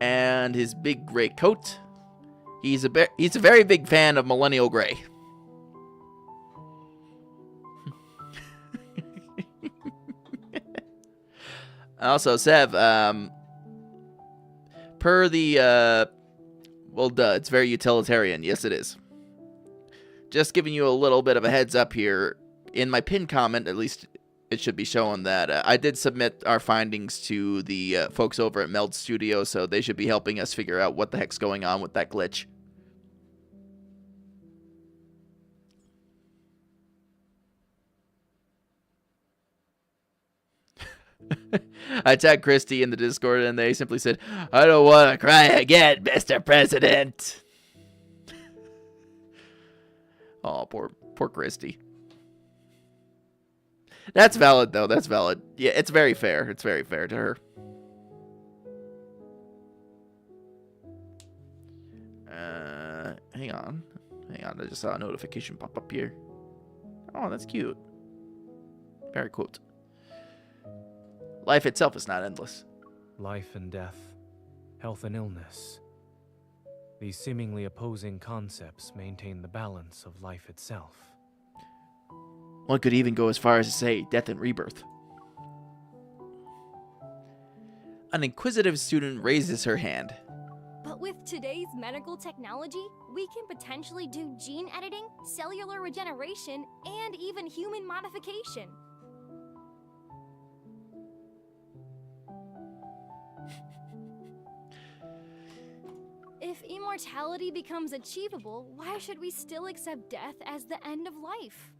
and his big gray coat. He's a very big fan of Millennial Gray. Also, Sev, per the well, duh, it's very utilitarian. Yes, it is. Just giving you a little bit of a heads up here. In my pinned comment, at least it should be showing that I did submit our findings to the folks over at Meld Studio, so they should be helping us figure out what the heck's going on with that glitch. I tagged Christy in the Discord, and they simply said, "I don't want to cry again, Mr. President." Oh, poor Christy. That's valid, though. That's valid. Yeah, it's very fair. It's very fair to her. Hang on. Hang on. I just saw a notification pop up here. Oh, that's cute. Very quote. Life itself is not endless. Life and death, health and illness. These seemingly opposing concepts maintain the balance of life itself. One could even go as far as to say death and rebirth. An inquisitive student raises her hand. But with today's medical technology, we can potentially do gene editing, cellular regeneration, and even human modification. If immortality becomes achievable, why should we still accept death as the end of life?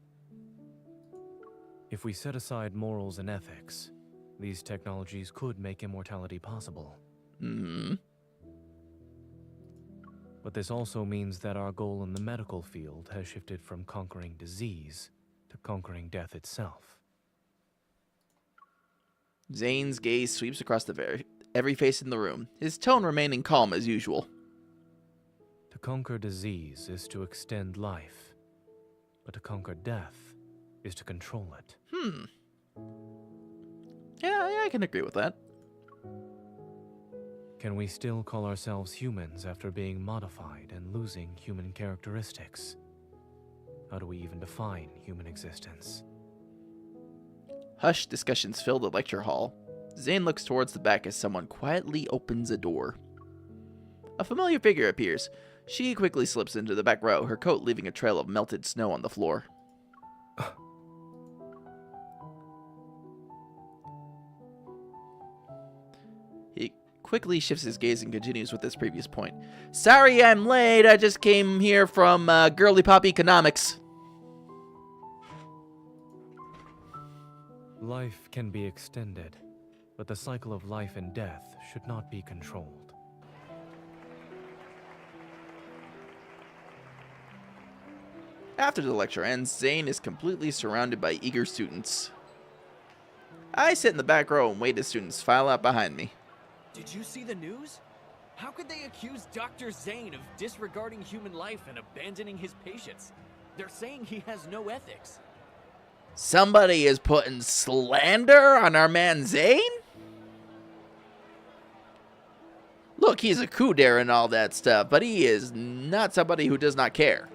If we set aside morals and ethics, these technologies could make immortality possible. Mm-hmm. But this also means that our goal in the medical field has shifted from conquering disease to conquering death itself. Zane's gaze sweeps across every face in the room, his tone remaining calm as usual. To conquer disease is to extend life, but to conquer death is to control it. Yeah, I can agree with that. Can we still call ourselves humans after being modified and losing human characteristics? How do we even define human existence? Hushed discussions fill the lecture hall. Zane looks towards the back as someone quietly opens a door. A familiar figure appears. She quickly slips into the back row, her coat leaving a trail of melted snow on the floor. He quickly shifts his gaze and continues with his previous point. "Sorry I'm late, I just came here from Girly Pop Economics." Life can be extended, but the cycle of life and death should not be controlled. After the lecture ends, Zane is completely surrounded by eager students. I sit in the back row and wait as students file out behind me. Did you see the news? How could they accuse Dr. Zane of disregarding human life and abandoning his patients? They're saying he has no ethics. Somebody is putting slander on our man Zane? Look, he's a coup dare and all that stuff, but he is not somebody who does not care.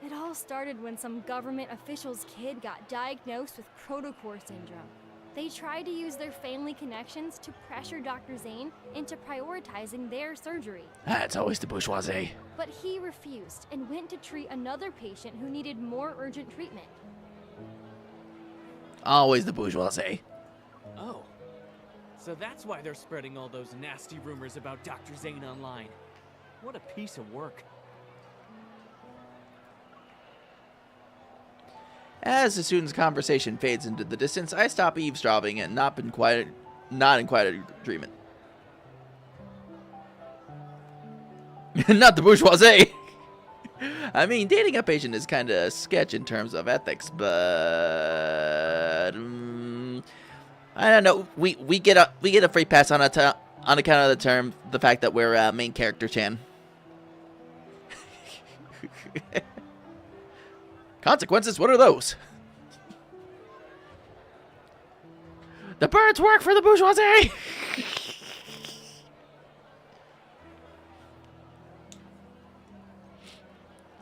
It all started when some government official's kid got diagnosed with protocore syndrome. They tried to use their family connections to pressure Dr. Zane into prioritizing their surgery. That's always the bourgeoisie. But he refused and went to treat another patient who needed more urgent treatment. Always the bourgeoisie. Oh. So that's why they're spreading all those nasty rumors about Dr. Zane online. What a piece of work. As the students' conversation fades into the distance, I stop eavesdropping and not in quiet agreement. Not the bourgeoisie. I mean, dating a patient is kind of sketch in terms of ethics, but I don't know. We get a free pass on account of the fact that we're main character Chan. Consequences? What are those? The birds work for the bourgeoisie!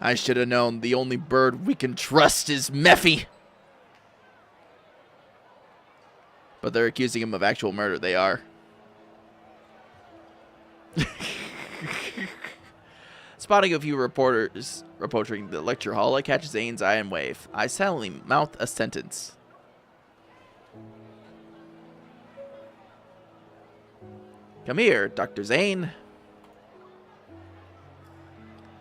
I should have known the only bird we can trust is Mephi. But they're accusing him of actual murder. They are. Spotting a few reporters approaching the lecture hall, I catch Zane's eye and wave. I silently mouth a sentence. Come here, Dr. Zane.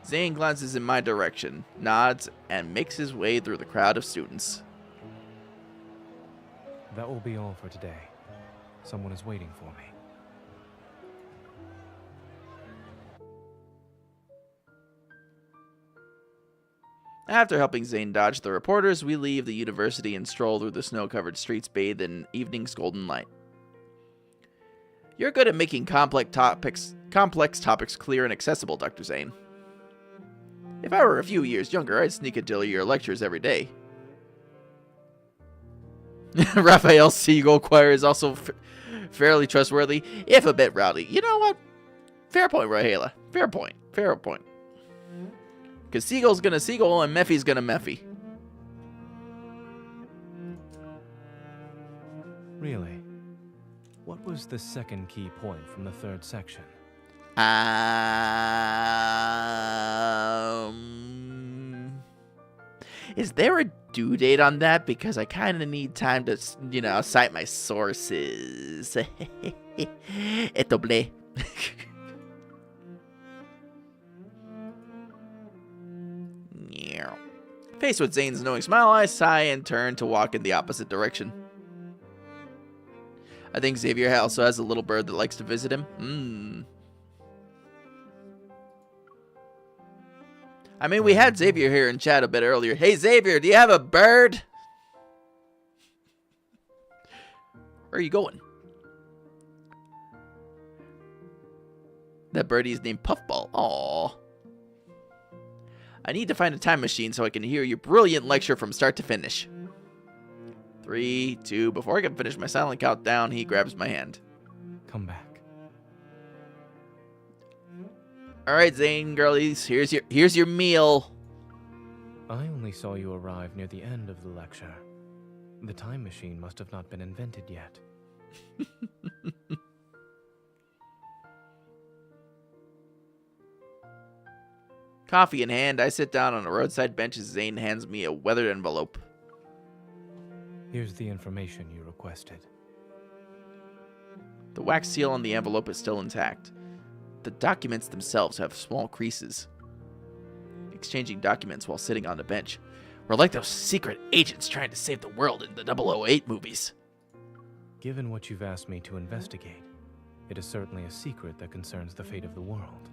Zane glances in my direction, nods, and makes his way through the crowd of students. That will be all for today. Someone is waiting for me. After helping Zane dodge the reporters, we leave the university and stroll through the snow-covered streets bathed in evening's golden light. You're good at making complex topics clear and accessible, Dr. Zane. If I were a few years younger, I'd sneak into your lectures every day. Raphael's Seagull Choir is also fairly trustworthy, if a bit rowdy. You know what? Fair point, Rahela. Fair point. Fair point. Because Seagull's gonna Seagull and Mephi's gonna Mephi. Really? What was the second key point from the third section? Is there a due date on that? Because I kind of need time to, you know, cite my sources. Eto blé. Faced with Zane's knowing smile, I sigh and turn to walk in the opposite direction. I think Xavier also has a little bird that likes to visit him. I mean, we had Xavier here in chat a bit earlier. Hey, Xavier, do you have a bird? Where are you going? That birdie is named Puffball. Aww. I need to find a time machine so I can hear your brilliant lecture from start to finish. 3, 2, before I can finish my silent countdown, he grabs my hand. Come back. Alright, Zane girlies, here's your meal. I only saw you arrive near the end of the lecture. The time machine must have not been invented yet. Coffee in hand, I sit down on a roadside bench as Zane hands me a weathered envelope. Here's the information you requested. The wax seal on the envelope is still intact. The documents themselves have small creases. Exchanging documents while sitting on a bench. We're like those secret agents trying to save the world in the 008 movies. Given what you've asked me to investigate, it is certainly a secret that concerns the fate of the world.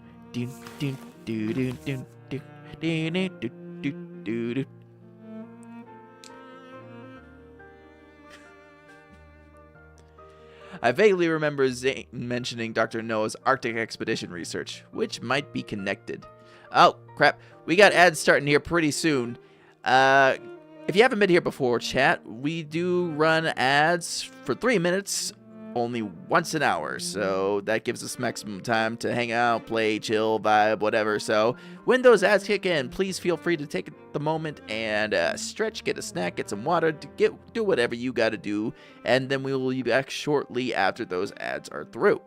I vaguely remember Zane mentioning Dr. Noah's Arctic expedition research, which might be connected. Oh, crap. We got ads starting here pretty soon. If you haven't been here before, chat, we do run ads for 3 minutes, only once an hour. So that gives us maximum time to hang out, play, chill, vibe, whatever. So when those ads kick in, please feel free to take the moment and stretch, get a snack, get some water, do whatever you got to do. And then we will be back shortly after those ads are through.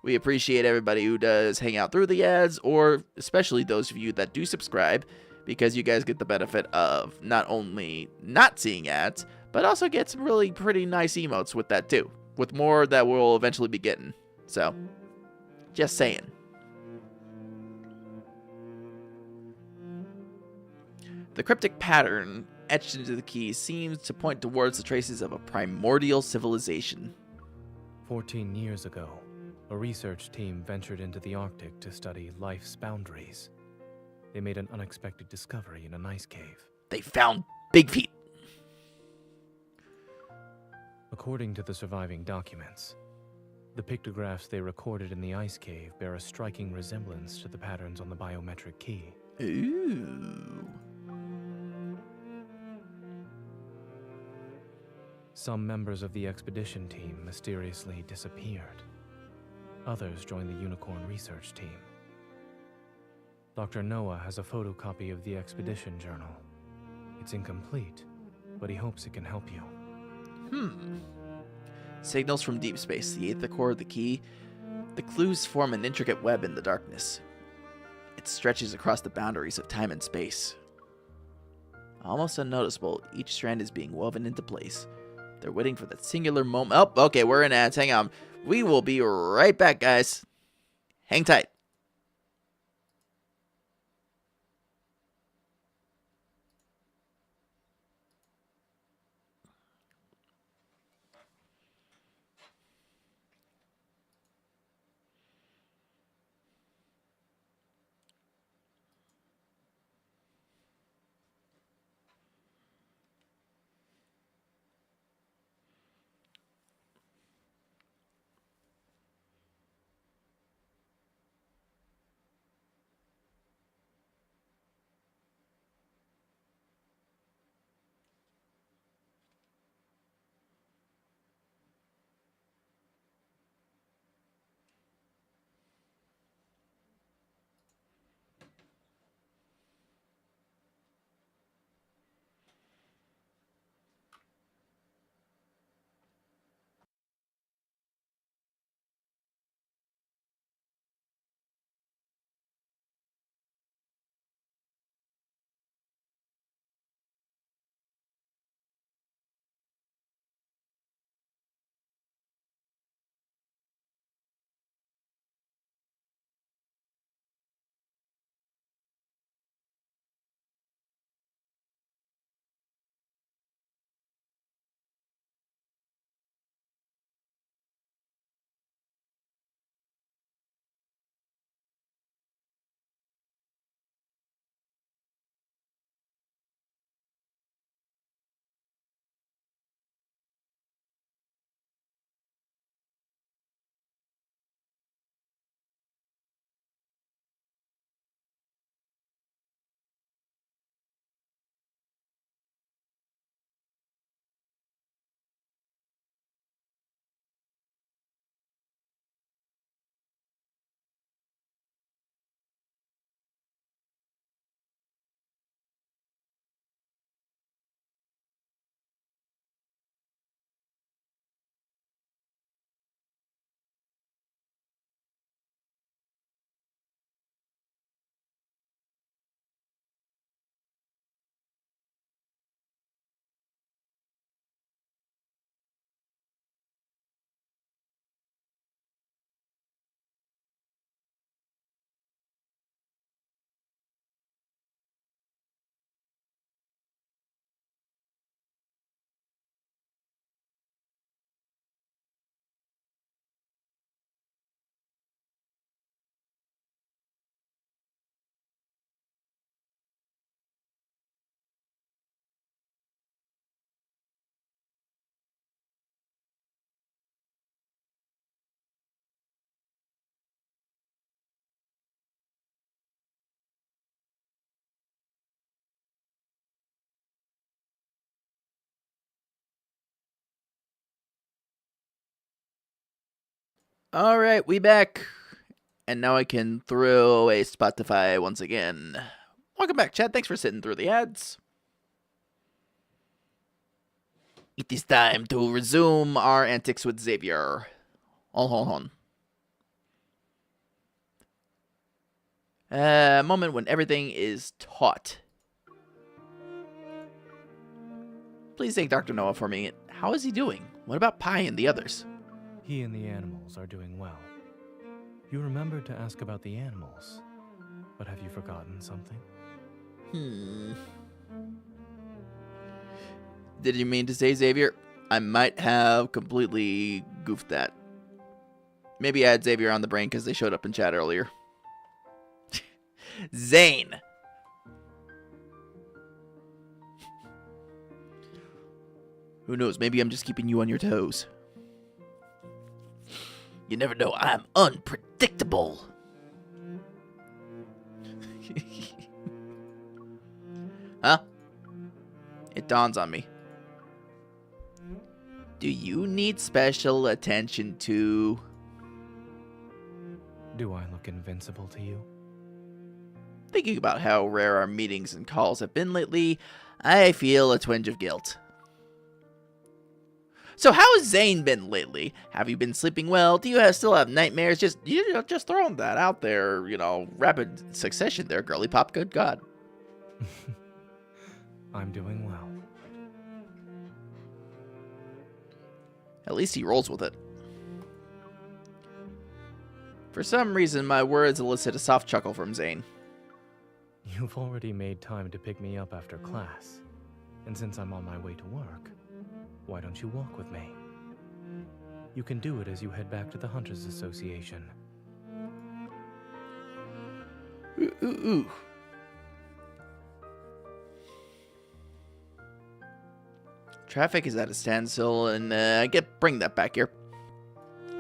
We appreciate everybody who does hang out through the ads, or especially those of you that do subscribe, because you guys get the benefit of not only not seeing ads, but also get some really pretty nice emotes with that too, with more that we'll eventually be getting. So, just saying. The cryptic pattern etched into the key seems to point towards the traces of a primordial civilization. 14 years ago, a research team ventured into the Arctic to study life's boundaries. They made an unexpected discovery in an ice cave. They found Big Feet. According to the surviving documents, the pictographs they recorded in the ice cave bear a striking resemblance to the patterns on the biometric key. Ooh. Some members of the expedition team mysteriously disappeared. Others joined the Unicorn research team. Dr. Noah has a photocopy of the expedition journal. It's incomplete, but he hopes it can help you. Signals from deep space, the eighth core of the key. The clues form an intricate web in the darkness. It stretches across the boundaries of time and space. Almost unnoticeable, each strand is being woven into place. They're waiting for that singular moment. Oh, okay, we're in ads. Hang on. We will be right back, guys. Hang tight. Alright, we back. And now I can throw a Spotify once again. Welcome back, Chad. Thanks for sitting through the ads. It is time to resume our antics with Xavier. Hold on. A moment when everything is taut. Please thank Dr. Noah for me. How is he doing? What about Pi and the others? He and the animals are doing well. You remembered to ask about the animals, but have you forgotten something? Did you mean to say Xavier? I might have completely goofed that. Maybe I had Xavier on the brain because they showed up in chat earlier. Zane! Who knows? Maybe I'm just keeping you on your toes. You never know. I'm unpredictable. Huh? It dawns on me. Do you need special attention too? Do I look invincible to you? Thinking about how rare our meetings and calls have been lately, I feel a twinge of guilt. So how has Zane been lately? Have you been sleeping well? Do you still have nightmares? Just throwing that out there, rapid succession there, girly pop, good God. I'm doing well. At least he rolls with it. For some reason, my words elicit a soft chuckle from Zane. You've already made time to pick me up after class. And since I'm on my way to work, why don't you walk with me? You can do it as you head back to the Hunters Association. Ooh. Traffic is at a standstill, and bring that back here.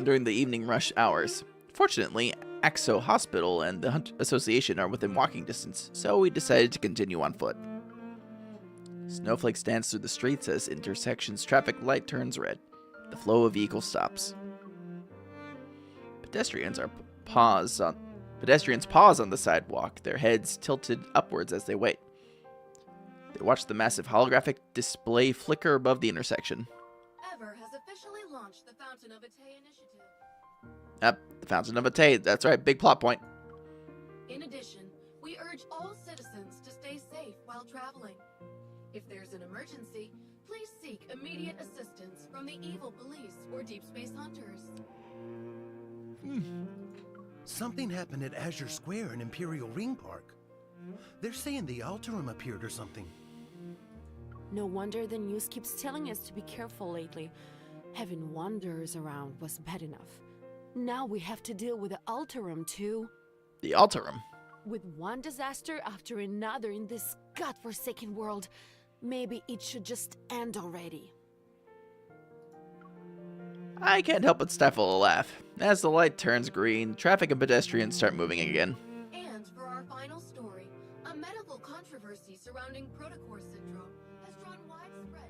During the evening rush hours. Fortunately, Axo Hospital and the Hunt Association are within walking distance, so we decided to continue on foot. Snowflakes dance through the streets as intersections traffic light turns red. The flow of vehicles stops. Pedestrians pause on the sidewalk, their heads tilted upwards as they wait. They watch the massive holographic display flicker above the intersection. Ever has officially launched the Fountain of Atay initiative. The Fountain of Atay, that's right, big plot point. In addition, we urge all citizens to stay safe while traveling. If there's an emergency, please seek immediate assistance from the evil police or deep space hunters. Something happened at Azure Square in Imperial Ring Park. They're saying the Alterum appeared or something. No wonder the news keeps telling us to be careful lately. Having wanderers around was bad enough. Now we have to deal with the Alterum too. The Alterum? With one disaster after another in this godforsaken world, maybe it should just end already. I can't help but stifle a laugh. As the light turns green, traffic and pedestrians start moving again. And for our final story, a medical controversy surrounding protocore syndrome has drawn widespread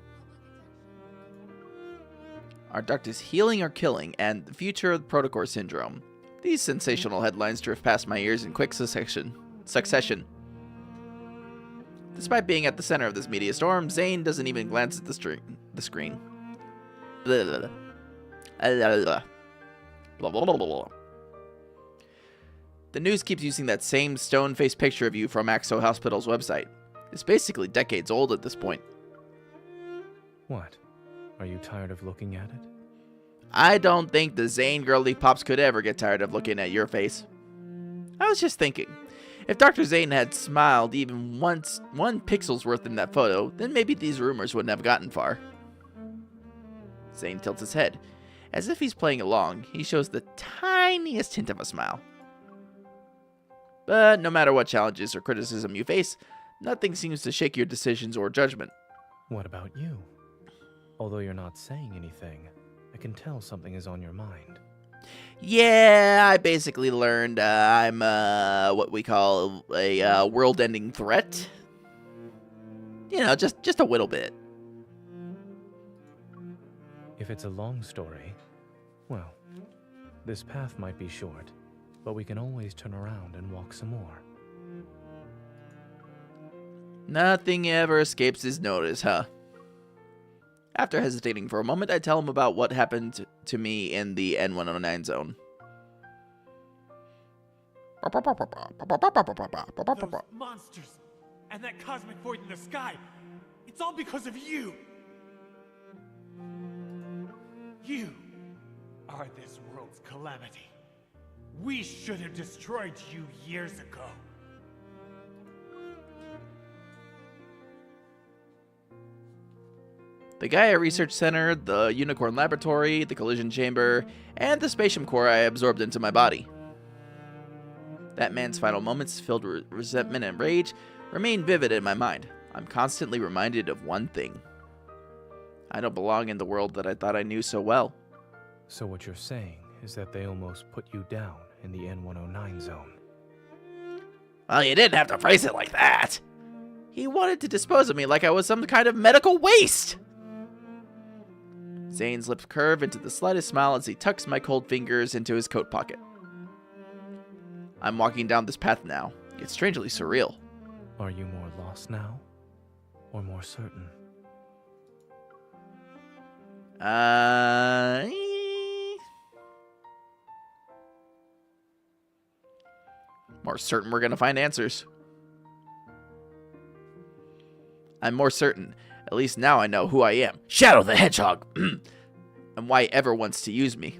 public attention. Are doctors healing or killing? And the future of protocore syndrome. These sensational headlines drift past my ears in quick succession. Despite being at the center of this media storm, Zane doesn't even glance at the screen. Blah, blah, blah. Blah, blah, blah, blah. The news keeps using that same stone-faced picture of you from Axo Hospital's website. It's basically decades old at this point. What? Are you tired of looking at it? I don't think the Zane girly pops could ever get tired of looking at your face. I was just thinking, if Dr. Zane had smiled even once, 1 pixel's worth in that photo, then maybe these rumors wouldn't have gotten far. Zane tilts his head. As if he's playing along, he shows the tiniest hint of a smile. But no matter what challenges or criticism you face, nothing seems to shake your decisions or judgment. What about you? Although you're not saying anything, I can tell something is on your mind. Yeah, I basically learned I'm what we call a world-ending threat. Just a little bit. If it's a long story, well, This path might be short, but we can always turn around and walk some more. Nothing ever escapes his notice, huh? After hesitating for a moment, I tell him about what happened to me in the N109 zone. Those monsters and that cosmic void in the sky, it's all because of you. You are this world's calamity. We should have destroyed you years ago. The Gaia Research Center, the Unicorn Laboratory, the Collision Chamber, and the Spatium Core I absorbed into my body. That man's final moments, filled with resentment and rage, remain vivid in my mind. I'm constantly reminded of one thing. I don't belong in the world that I thought I knew so well. So what you're saying is that they almost put you down in the N109 zone. Well, you didn't have to phrase it like that. He wanted to dispose of me like I was some kind of medical waste. Zane's lips curve into the slightest smile as he tucks my cold fingers into his coat pocket. I'm walking down this path now. It's strangely surreal. Are you more lost now? Or more certain? More certain we're gonna find answers. I'm more certain. At least now I know who I am. Shadow the Hedgehog! And why he ever wants to use me.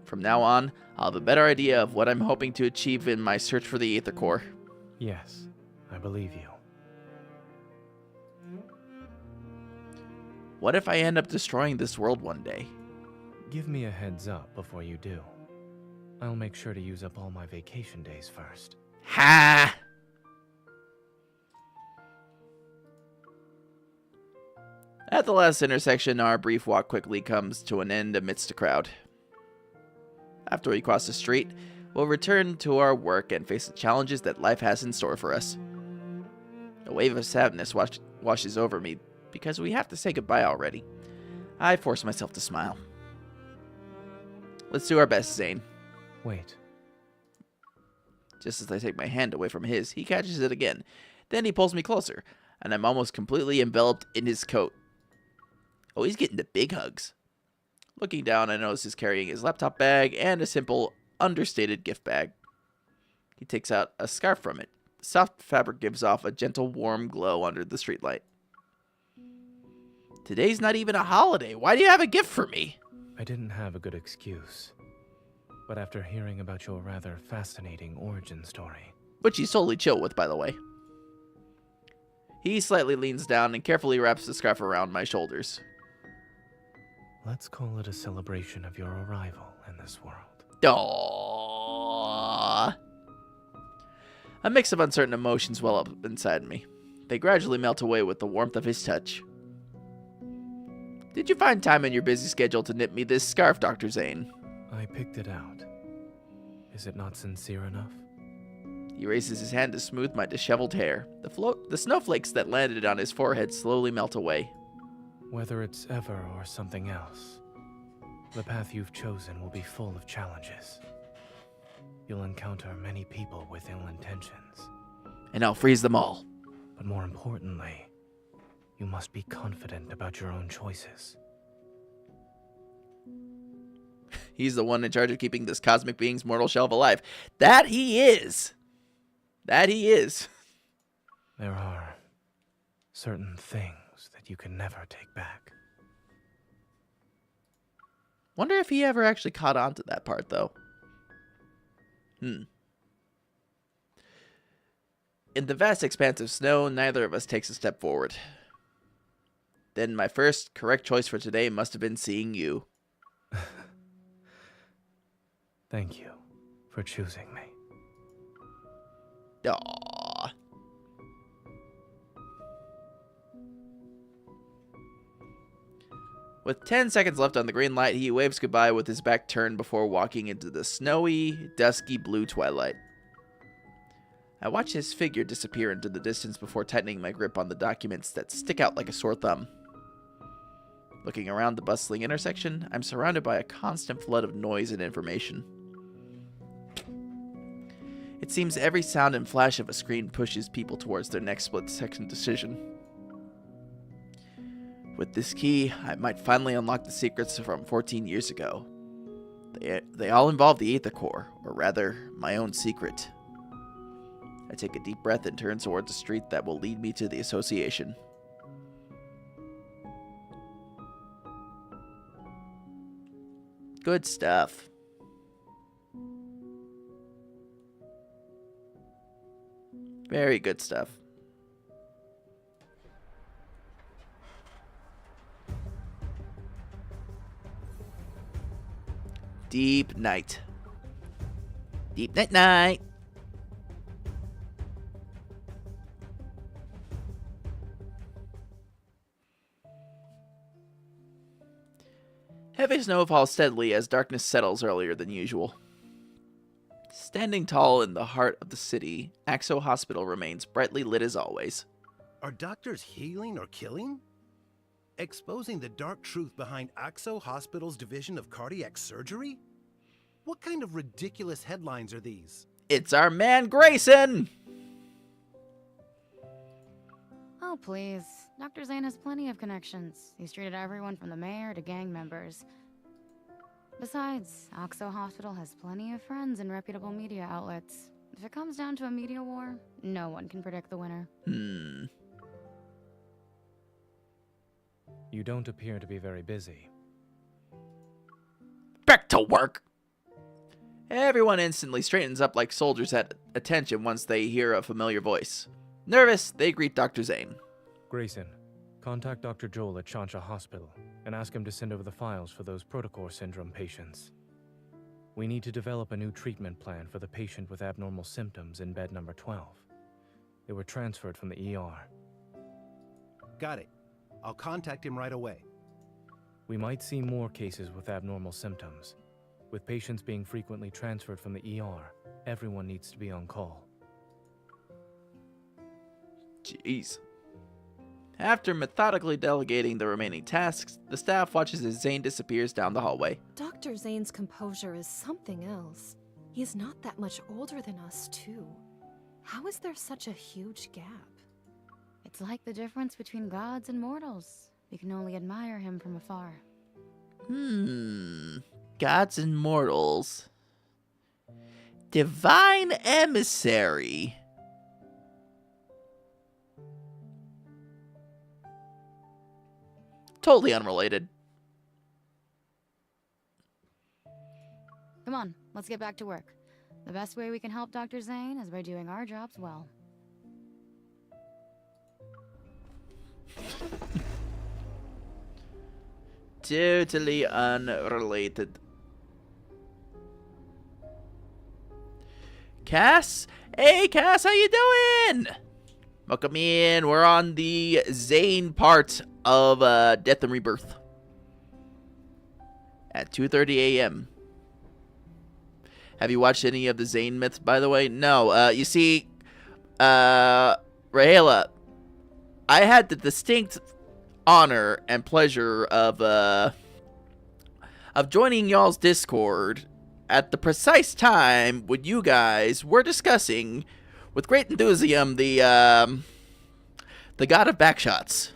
From now on, I'll have a better idea of what I'm hoping to achieve in my search for the Aether Core. Yes, I believe you. What if I end up destroying this world one day? Give me a heads up before you do. I'll make sure to use up all my vacation days first. Ha! At the last intersection, our brief walk quickly comes to an end amidst a crowd. After we cross the street, we'll return to our work and face the challenges that life has in store for us. A wave of sadness washes over me because we have to say goodbye already. I force myself to smile. Let's do our best, Zane. Wait. Just as I take my hand away from his, he catches it again. Then he pulls me closer, and I'm almost completely enveloped in his coat. Oh, he's getting the big hugs. Looking down, I notice he's carrying his laptop bag and a simple, understated gift bag. He takes out a scarf from it. The soft fabric gives off a gentle, warm glow under the streetlight. Today's not even a holiday. Why do you have a gift for me? I didn't have a good excuse. But after hearing about your rather fascinating origin story... Which he's totally chill with, by the way. He slightly leans down and carefully wraps the scarf around my shoulders. Let's call it a celebration of your arrival in this world. Aww. A mix of uncertain emotions well up inside me. They gradually melt away with the warmth of his touch. Did you find time in your busy schedule to knit me this scarf, Dr. Zane? I picked it out. Is it not sincere enough? He raises his hand to smooth my disheveled hair. The snowflakes that landed on his forehead slowly melt away. Whether it's ever or something else, the path you've chosen will be full of challenges. You'll encounter many people with ill intentions. And I'll freeze them all. But more importantly, you must be confident about your own choices. He's the one in charge of keeping this cosmic being's mortal shelf alive. That he is! That he is. There are certain things that you can never take back. Wonder if he ever actually caught on to that part, though. In the vast expanse of snow, neither of us takes a step forward. Then my first correct choice for today must have been seeing you. Thank you for choosing me. Aww. With 10 seconds left on the green light, he waves goodbye with his back turned before walking into the snowy, dusky blue twilight. I watch his figure disappear into the distance before tightening my grip on the documents that stick out like a sore thumb. Looking around the bustling intersection, I'm surrounded by a constant flood of noise and information. It seems every sound and flash of a screen pushes people towards their next split-second decision. With this key, I might finally unlock the secrets from 14 years ago. They all involve the Aether Core, or rather, my own secret. I take a deep breath and turn towards the street that will lead me to the association. Good stuff. Very good stuff. Deep night. Deep night night. Heavy snow falls steadily as darkness settles earlier than usual. Standing tall in the heart of the city, Axo Hospital remains brightly lit as always. Are doctors healing or killing? Exposing the dark truth behind Axo Hospital's division of cardiac surgery? What kind of ridiculous headlines are these? It's our man Grayson! Oh, please. Dr. Zane has plenty of connections. He's treated everyone from the mayor to gang members. Besides, Axo Hospital has plenty of friends in reputable media outlets. If it comes down to a media war, no one can predict the winner. You don't appear to be very busy. Back to work! Everyone instantly straightens up like soldiers at attention once they hear a familiar voice. Nervous, they greet Dr. Zane. Grayson, contact Dr. Joel at Chansha Hospital and ask him to send over the files for those Protocore syndrome patients. We need to develop a new treatment plan for the patient with abnormal symptoms in bed number 12. They were transferred from the ER. Got it. I'll contact him right away. We might see more cases with abnormal symptoms. With patients being frequently transferred from the ER, everyone needs to be on call. Jeez. After methodically delegating the remaining tasks, the staff watches as Zane disappears down the hallway. Dr. Zane's composure is something else. He's not that much older than us, too. How is there such a huge gap? It's like the difference between gods and mortals. We can only admire him from afar. Gods and mortals. Divine emissary. Totally unrelated. Come on, let's get back to work. The best way we can help Dr. Zane is by doing our jobs well. Totally unrelated. Cass? Hey, Cass, how you doing? Welcome in. We're on the Zane part of Death and Rebirth. At 2:30 a.m. Have you watched any of the Zane myths, by the way? No. You see, Rahela, I had the distinct honor and pleasure of joining y'all's Discord at the precise time when you guys were discussing with great enthusiasm the god of backshots.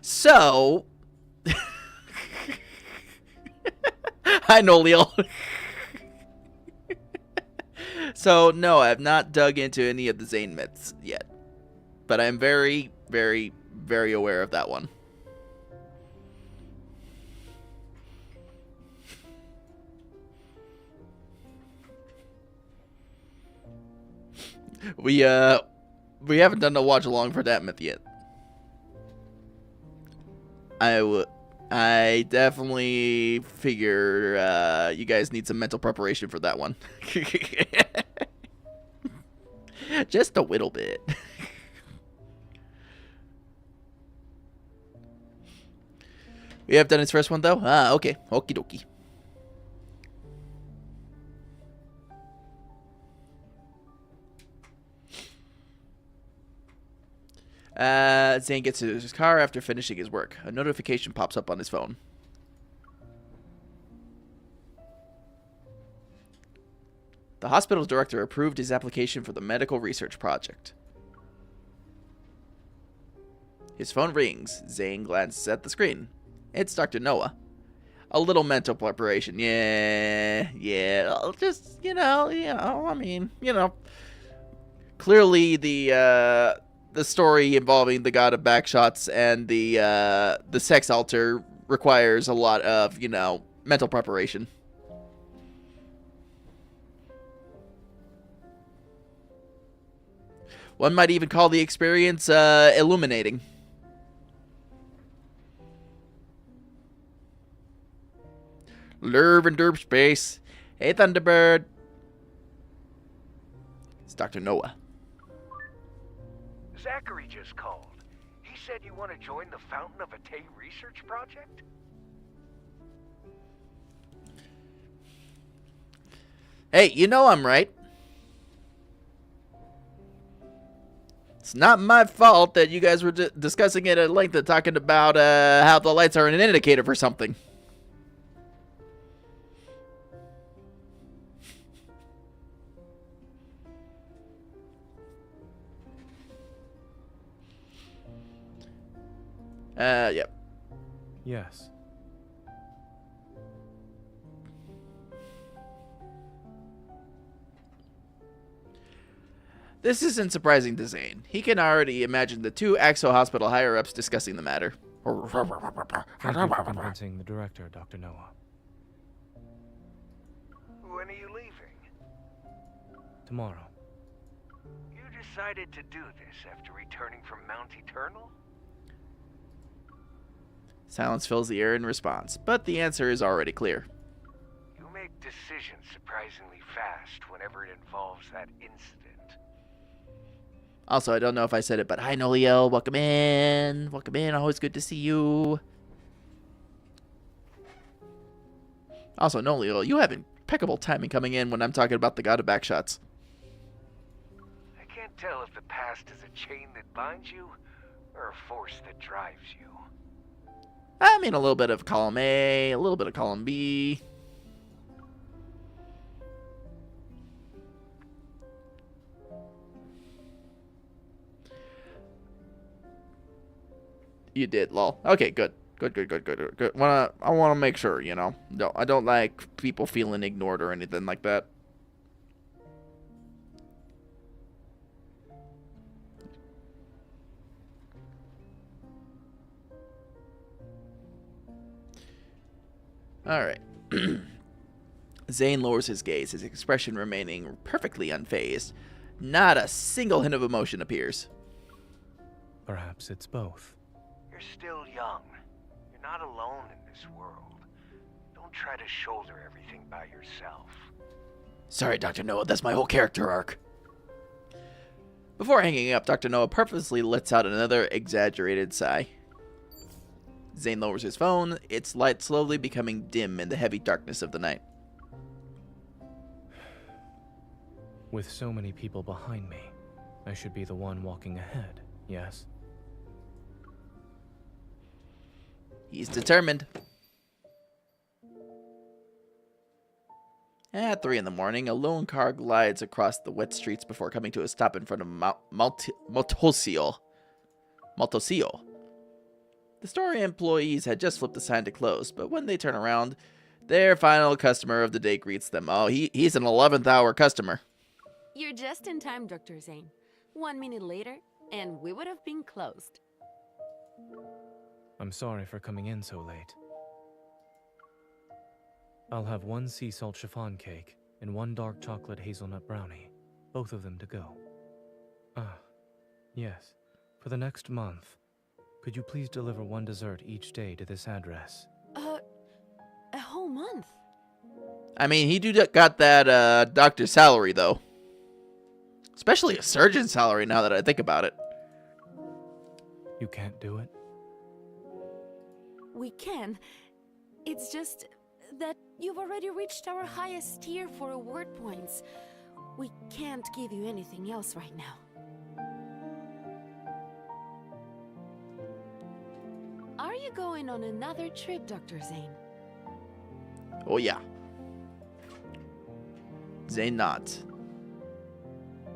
So I know, Leo. So, no, I have not dug into any of the Zane myths yet. But I'm very, very, very aware of that one. We haven't done a watch along for that myth yet. I definitely figure you guys need some mental preparation for that one. Just a little bit. We have done his first one, though? Ah, okay. Okie dokie. Zane gets into his car after finishing his work. A notification pops up on his phone. The hospital's director approved his application for the medical research project. His phone rings. Zane glances at the screen. It's Dr. Noah. A little mental preparation. Yeah. Just, I mean, clearly the story involving the god of backshots and the sex altar requires a lot of, mental preparation. One might even call the experience illuminating. Lurv and derp space. Hey, Thunderbird. It's Dr. Noah. Zachary just called. He said you want to join the Fountain of Atay research project? Hey, I'm right. It's not my fault that you guys were discussing it at length and talking about how the lights are an indicator for something. Yep. Yes. This isn't surprising to Zane. He can already imagine the two Axo Hospital higher-ups discussing the matter. Thank you for convincing the director, Dr. Noah. When are you leaving? Tomorrow. You decided to do this after returning from Mount Eternal? Silence fills the air in response, but the answer is already clear. You make decisions surprisingly fast whenever it involves that incident. Also, I don't know if I said it, but hi, Nolio. Welcome in. Welcome in. Always good to see you. Also, Nolio, you have impeccable timing coming in when I'm talking about the god of backshots. I can't tell if the past is a chain that binds you or a force that drives you. I mean, a little bit of column A, a little bit of column B. You did, lol. Okay, good. Good. I want to make sure, No, I don't like people feeling ignored or anything like that. All right. Zane lowers his gaze, his expression remaining perfectly unfazed. Not a single hint of emotion appears. Perhaps it's both. You're still young. You're not alone in this world. Don't try to shoulder everything by yourself. Sorry, Dr. Noah, that's my whole character arc. Before hanging up, Dr. Noah purposely lets out another exaggerated sigh. Zane lowers his phone, its light slowly becoming dim in the heavy darkness of the night. With so many people behind me, I should be the one walking ahead, yes? He's determined. At 3 in the morning, a lone car glides across the wet streets before coming to a stop in front of Motosio. The store employees had just flipped the sign to close, but when they turn around, their final customer of the day greets them. Oh, he's an 11th hour customer. You're just in time, Dr. Zane. 1 minute later, and we would have been closed. I'm sorry for coming in so late. I'll have 1 sea salt chiffon cake and 1 dark chocolate hazelnut brownie, both of them to go. Yes, for the next month. Could you please deliver 1 dessert each day to this address? A whole month? I mean, he got that doctor's salary, though. Especially a surgeon's salary, now that I think about it. You can't do it? We can. It's just that you've already reached our highest tier for award points. We can't give you anything else right now. you going on another trip, Dr. Zane? Oh yeah. Zane nods.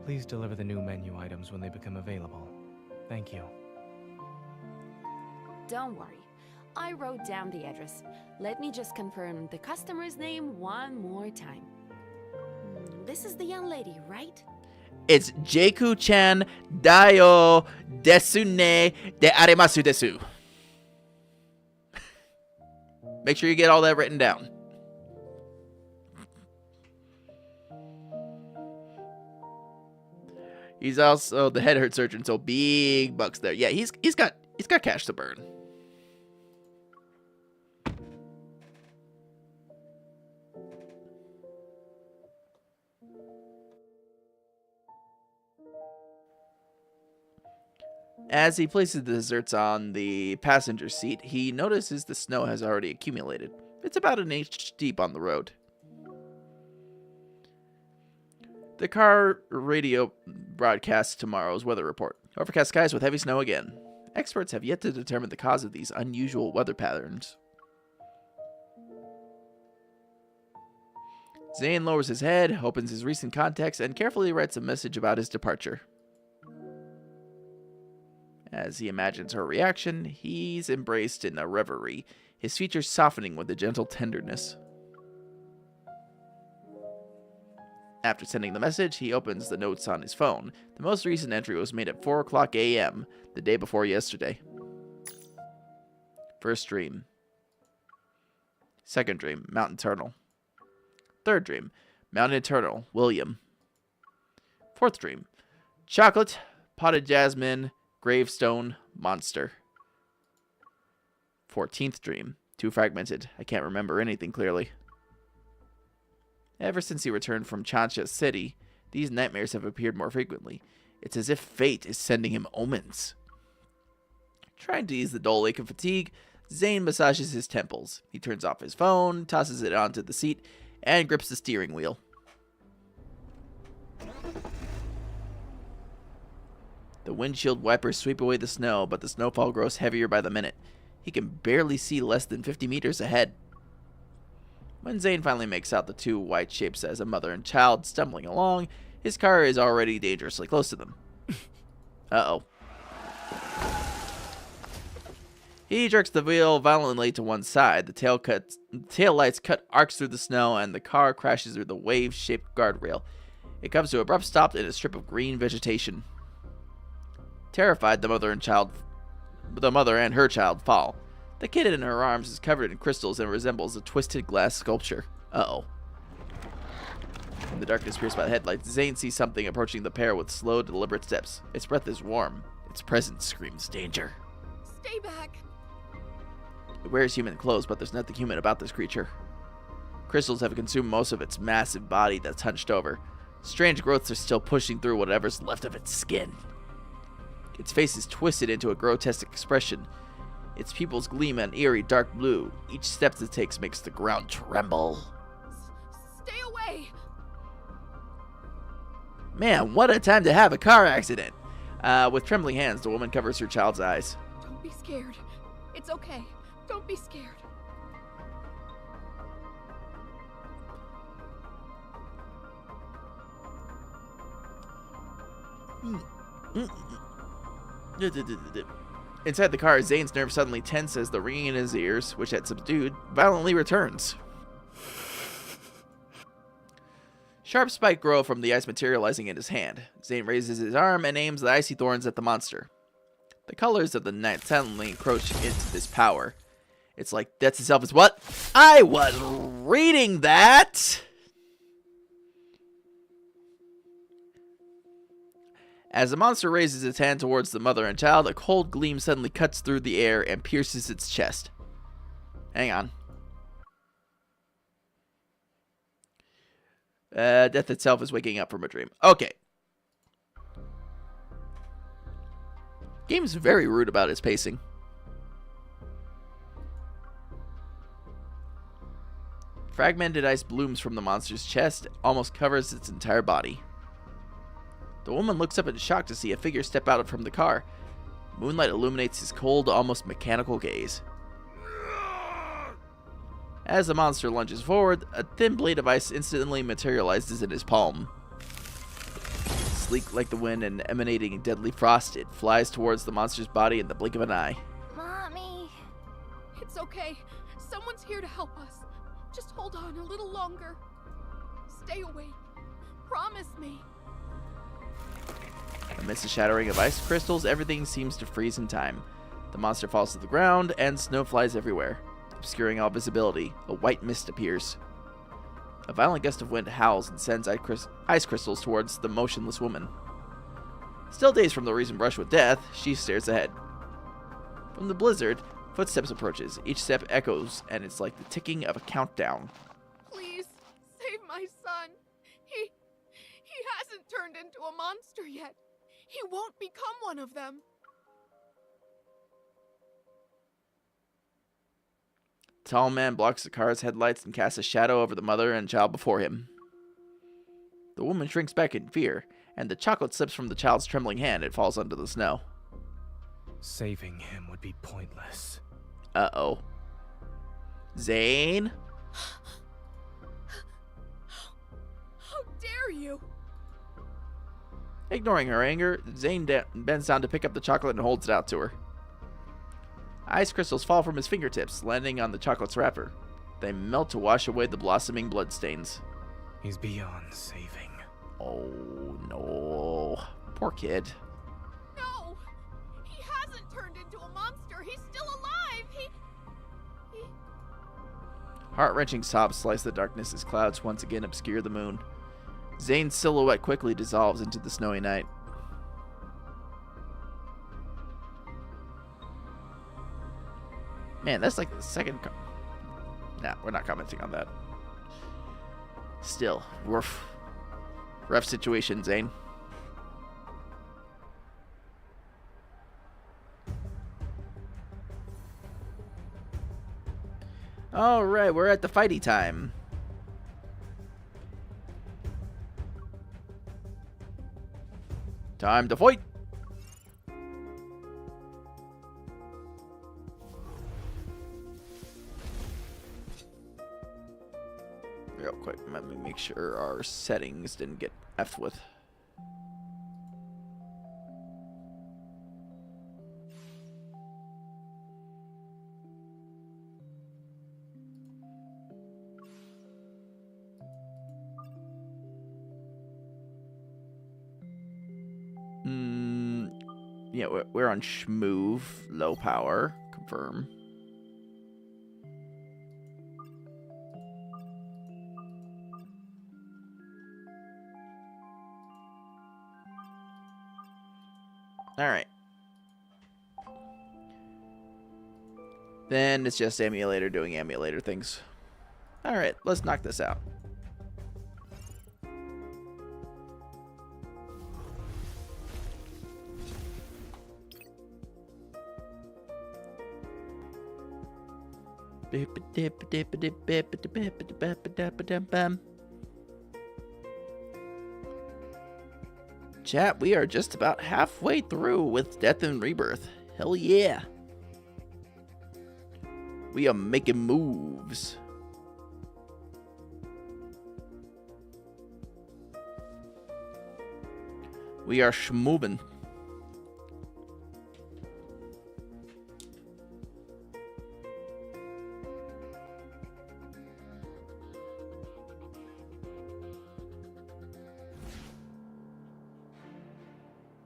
Please deliver the new menu items when they become available. Thank you. Don't worry. I wrote down the address. Let me just confirm the customer's name one more time. This is the young lady, right? It's Jaku-chan Daio Desune de Arimasu desu. Make sure you get all that written down. He's also the head hurt surgeon, so big bucks there. Yeah, he's got cash to burn. As he places the desserts on the passenger seat, he notices the snow has already accumulated. It's about an inch deep on the road. The car radio broadcasts tomorrow's weather report. Overcast skies with heavy snow again. Experts have yet to determine the cause of these unusual weather patterns. Zane lowers his head, opens his recent contacts, and carefully writes a message about his departure. As he imagines her reaction, he's embraced in a reverie, his features softening with a gentle tenderness. After sending the message, he opens the notes on his phone. The most recent entry was made at 4:00 a.m., the day before yesterday. First dream. Second dream, Mountain Turtle. Third dream, Mountain Turtle, William. Fourth dream, chocolate, potted jasmine, gravestone, monster. 14th dream, too fragmented. I can't remember anything clearly. Ever since he returned from Chansha City, these nightmares have appeared more frequently. It's as if fate is sending him omens. Trying to ease the dull ache of fatigue, Zane massages his temples. He turns off his phone, tosses it onto the seat, and grips the steering wheel. The windshield wipers sweep away the snow, but the snowfall grows heavier by the minute. He can barely see less than 50 meters ahead. When Zane finally makes out the two white shapes as a mother and child stumbling along, his car is already dangerously close to them. Uh-oh. He jerks the wheel violently to one side. The tail lights cut arcs through the snow, and the car crashes through the wave-shaped guardrail. It comes to an abrupt stop in a strip of green vegetation. Terrified, the mother and her child fall. The kid in her arms is covered in crystals and resembles a twisted glass sculpture. Uh-oh. In the darkness pierced by the headlights, Zane sees something approaching the pair with slow, deliberate steps. Its breath is warm. Its presence screams danger. Stay back. It wears human clothes, but there's nothing human about this creature. Crystals have consumed most of its massive body that's hunched over. Strange growths are still pushing through whatever's left of its skin. Its face is twisted into a grotesque expression. Its pupils gleam an eerie dark blue. Each step it takes makes the ground tremble. Stay away! Man, what a time to have a car accident. With trembling hands, the woman covers her child's eyes. Don't be scared. It's okay. Don't be scared. Inside the car, Zane's nerves suddenly tense as the ringing in his ears, which had subdued, violently returns. Sharp spikes grow from the ice materializing in his hand. Zane raises his arm and aims the icy thorns at the monster. The colors of the night suddenly encroach into this power. It's like death itself is what? I was reading that! As the monster raises its hand towards the mother and child, a cold gleam suddenly cuts through the air and pierces its chest. Hang on. Death itself is waking up from a dream. Okay. Game's very rude about its pacing. Fragmented ice blooms from the monster's chest, almost covers its entire body. The woman looks up in shock to see a figure step out from the car. Moonlight illuminates his cold, almost mechanical gaze. As the monster lunges forward, a thin blade of ice instantly materializes in his palm. Sleek like the wind and emanating deadly frost, it flies towards the monster's body in the blink of an eye. Mommy. It's okay. Someone's here to help us. Just hold on a little longer. Stay awake. Promise me. Amidst the shattering of ice crystals, everything seems to freeze in time. The monster falls to the ground, and snow flies everywhere. Obscuring all visibility, a white mist appears. A violent gust of wind howls and sends ice crystals towards the motionless woman. Still dazed from the recent brush with death, she stares ahead. From the blizzard, footsteps approaches. Each step echoes, and it's like the ticking of a countdown. Please, save my son. He hasn't turned into a monster yet. He won't become one of them. Tall man blocks the car's headlights and casts a shadow over the mother and child before him. The woman shrinks back in fear, and the chocolate slips from the child's trembling hand. It falls onto the snow. Saving him would be pointless. Uh-oh. Zane? How dare you? Ignoring her anger, Zane bends down to pick up the chocolate and holds it out to her. Ice crystals fall from his fingertips, landing on the chocolate's wrapper. They melt to wash away the blossoming bloodstains. He's beyond saving. Oh, no. Poor kid. No! He hasn't turned into a monster. He's still alive. He... Heart-wrenching sobs slice the darkness as clouds once again obscure the moon. Zane's silhouette quickly dissolves into the snowy night. Man, that's like the second... Nah, we're not commenting on that. Still, rough situation, Zane. Alright, we're at the fighty time. Time to fight! Real quick, let me make sure our settings didn't get effed with. Yeah, we're on Schmoove, low power, confirm. Alright. Then it's just emulator doing emulator things. Alright, let's knock this out. Chat, we are just about halfway through with Death and Rebirth. Hell yeah. We are making moves. We are schmoving.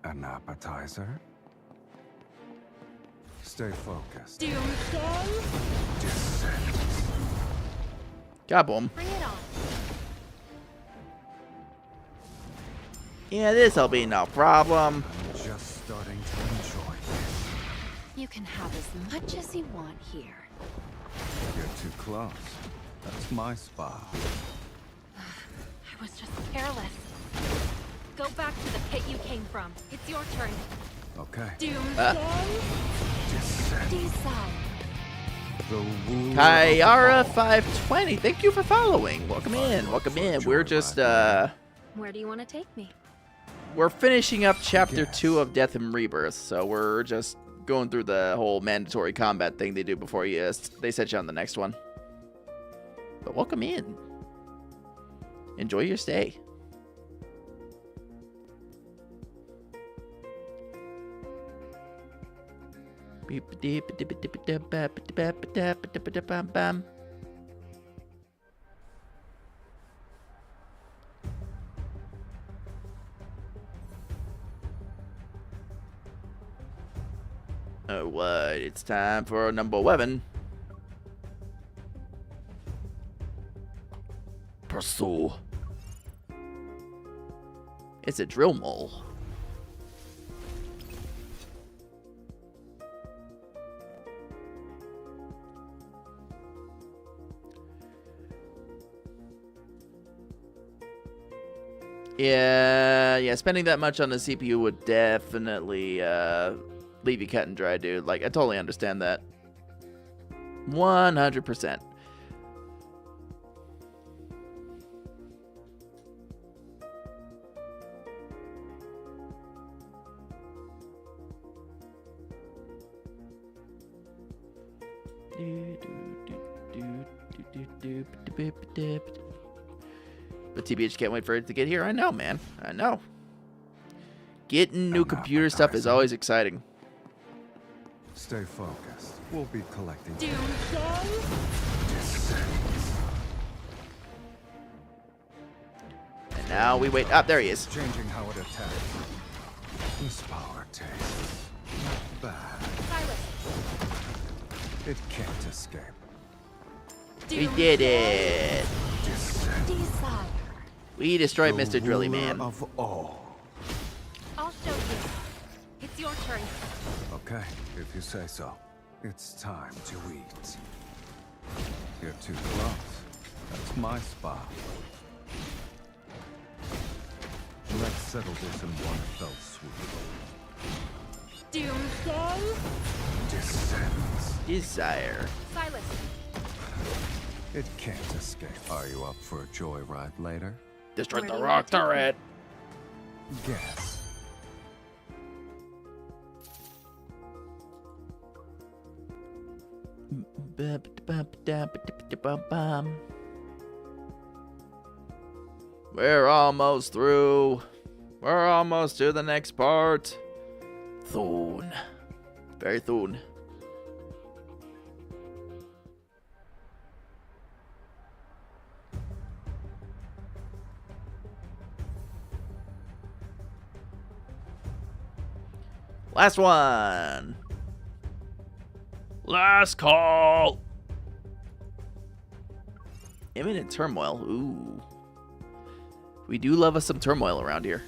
An appetizer? Stay focused. Doomsday? Descent. Kaboom. Bring it on. Yeah, this'll be no problem. I'm just starting to enjoy this. You can have as much as you want here. You're too close. That's my spot. I was just careless. Go back to the pit you came from. It's your turn. Okay. Doomsday? Descent. Decide. The rule Kyara 520, thank you for following. Welcome in, welcome in. We're just Where do you want to take me? we're finishing up chapter 2 of Death and Rebirth, so we're just going through the whole mandatory combat thing they do before you they set you on the next one. But welcome in. Enjoy your stay. Oh, what? It's time for number 11. Pursue. It's a drill mole. Yeah, spending that much on the CPU would definitely leave you cut and dry, dude. Like, I totally understand that. 100%. But TBH can't wait for it to get here. I know, man. I know. Getting new computer stuff is always exciting. Stay focused. We'll be collecting. And now we wait. Ah, there he is. Changing how it attacks. This power tastes not bad. It can't escape. We did it. Desire. We destroyed Mr. Drilly Man. Of all. I'll show you. It's your turn. Okay, if you say so. It's time to eat. You're too close. That's my spot. Let's settle this in one fell swoop. Doomsday? Descends. Desire. Silas. It can't escape. Are you up for a joyride later? Destroy the rock turret. Guess. We're almost through. We're almost to the next part. Soon. Very soon. Last one. Last call. Imminent turmoil. Ooh. We do love us some turmoil around here.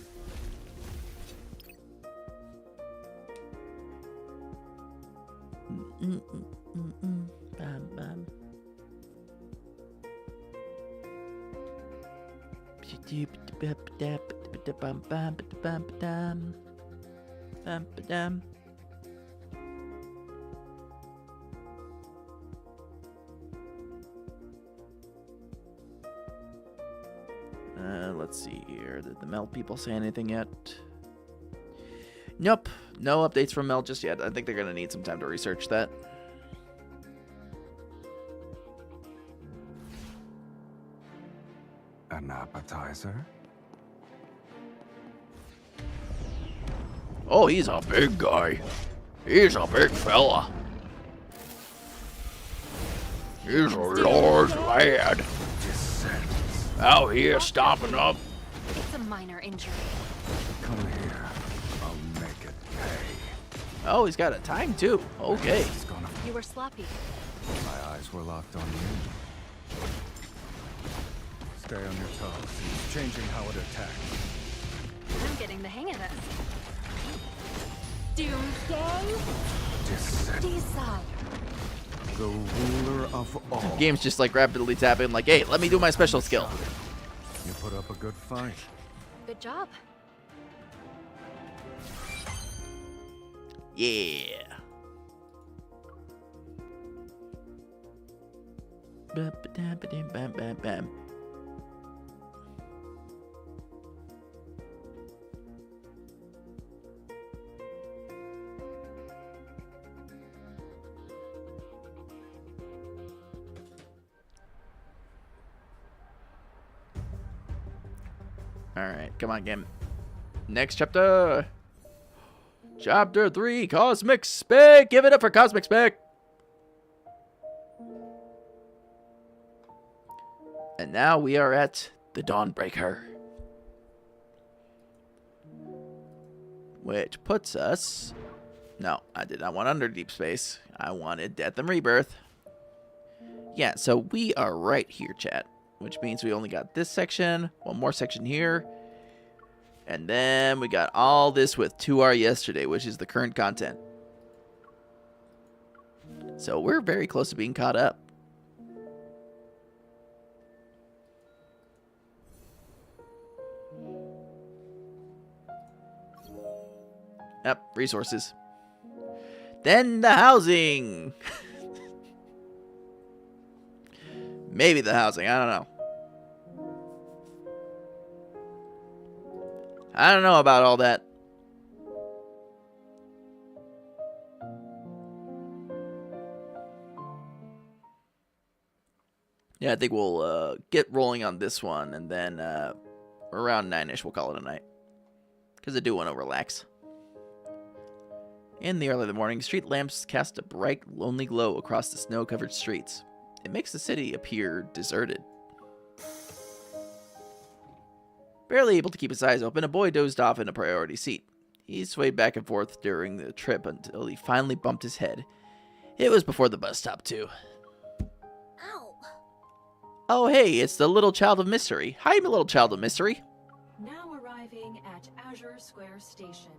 Bam, bam. Let's see here. Did the Mel people say anything yet? Nope. No updates from Mel just yet. I think they're going to need some time to research that. An appetizer? Oh, he's a big guy. He's a big fella. He's a large lad. Out here stomping up. It's a minor injury. Come here. I'll make it pay. Oh, he's got a time too. Okay. You were sloppy. My eyes were locked on you. Stay on your toes. It's changing how it attacks. I'm getting the hang of this. Doomsday? Desire. The ruler of all. Game's just like rapidly tapping, like, hey, let me do my special skill. You put up a good fight. Good job. Yeah. Bam. Alright, come on, game. Next chapter. Chapter 3, Cosmic Spec. Give it up for Cosmic Spec. And now we are at the Dawnbreaker. Which puts us... No, I did not want Under Deep Space. I wanted Death and Rebirth. Yeah, so we are right here, chat. Which means we only got this section, one more section here. And then we got all this with 2R yesterday, which is the current content. So we're very close to being caught up. Yep, resources. Then the housing. Maybe the housing, I don't know. I don't know about all that. Yeah, I think we'll get rolling on this one, and then around 9-ish we'll call it a night. Because I do want to relax. In the early of the morning, street lamps cast a bright, lonely glow across the snow-covered streets. It makes the city appear deserted. Barely able to keep his eyes open, a boy dozed off in a priority seat. He swayed back and forth during the trip until he finally bumped his head. It was before the bus stop, too. Ow. Oh, hey, it's the little child of mystery. Hi, my little child of mystery. Now arriving at Azure Square Station.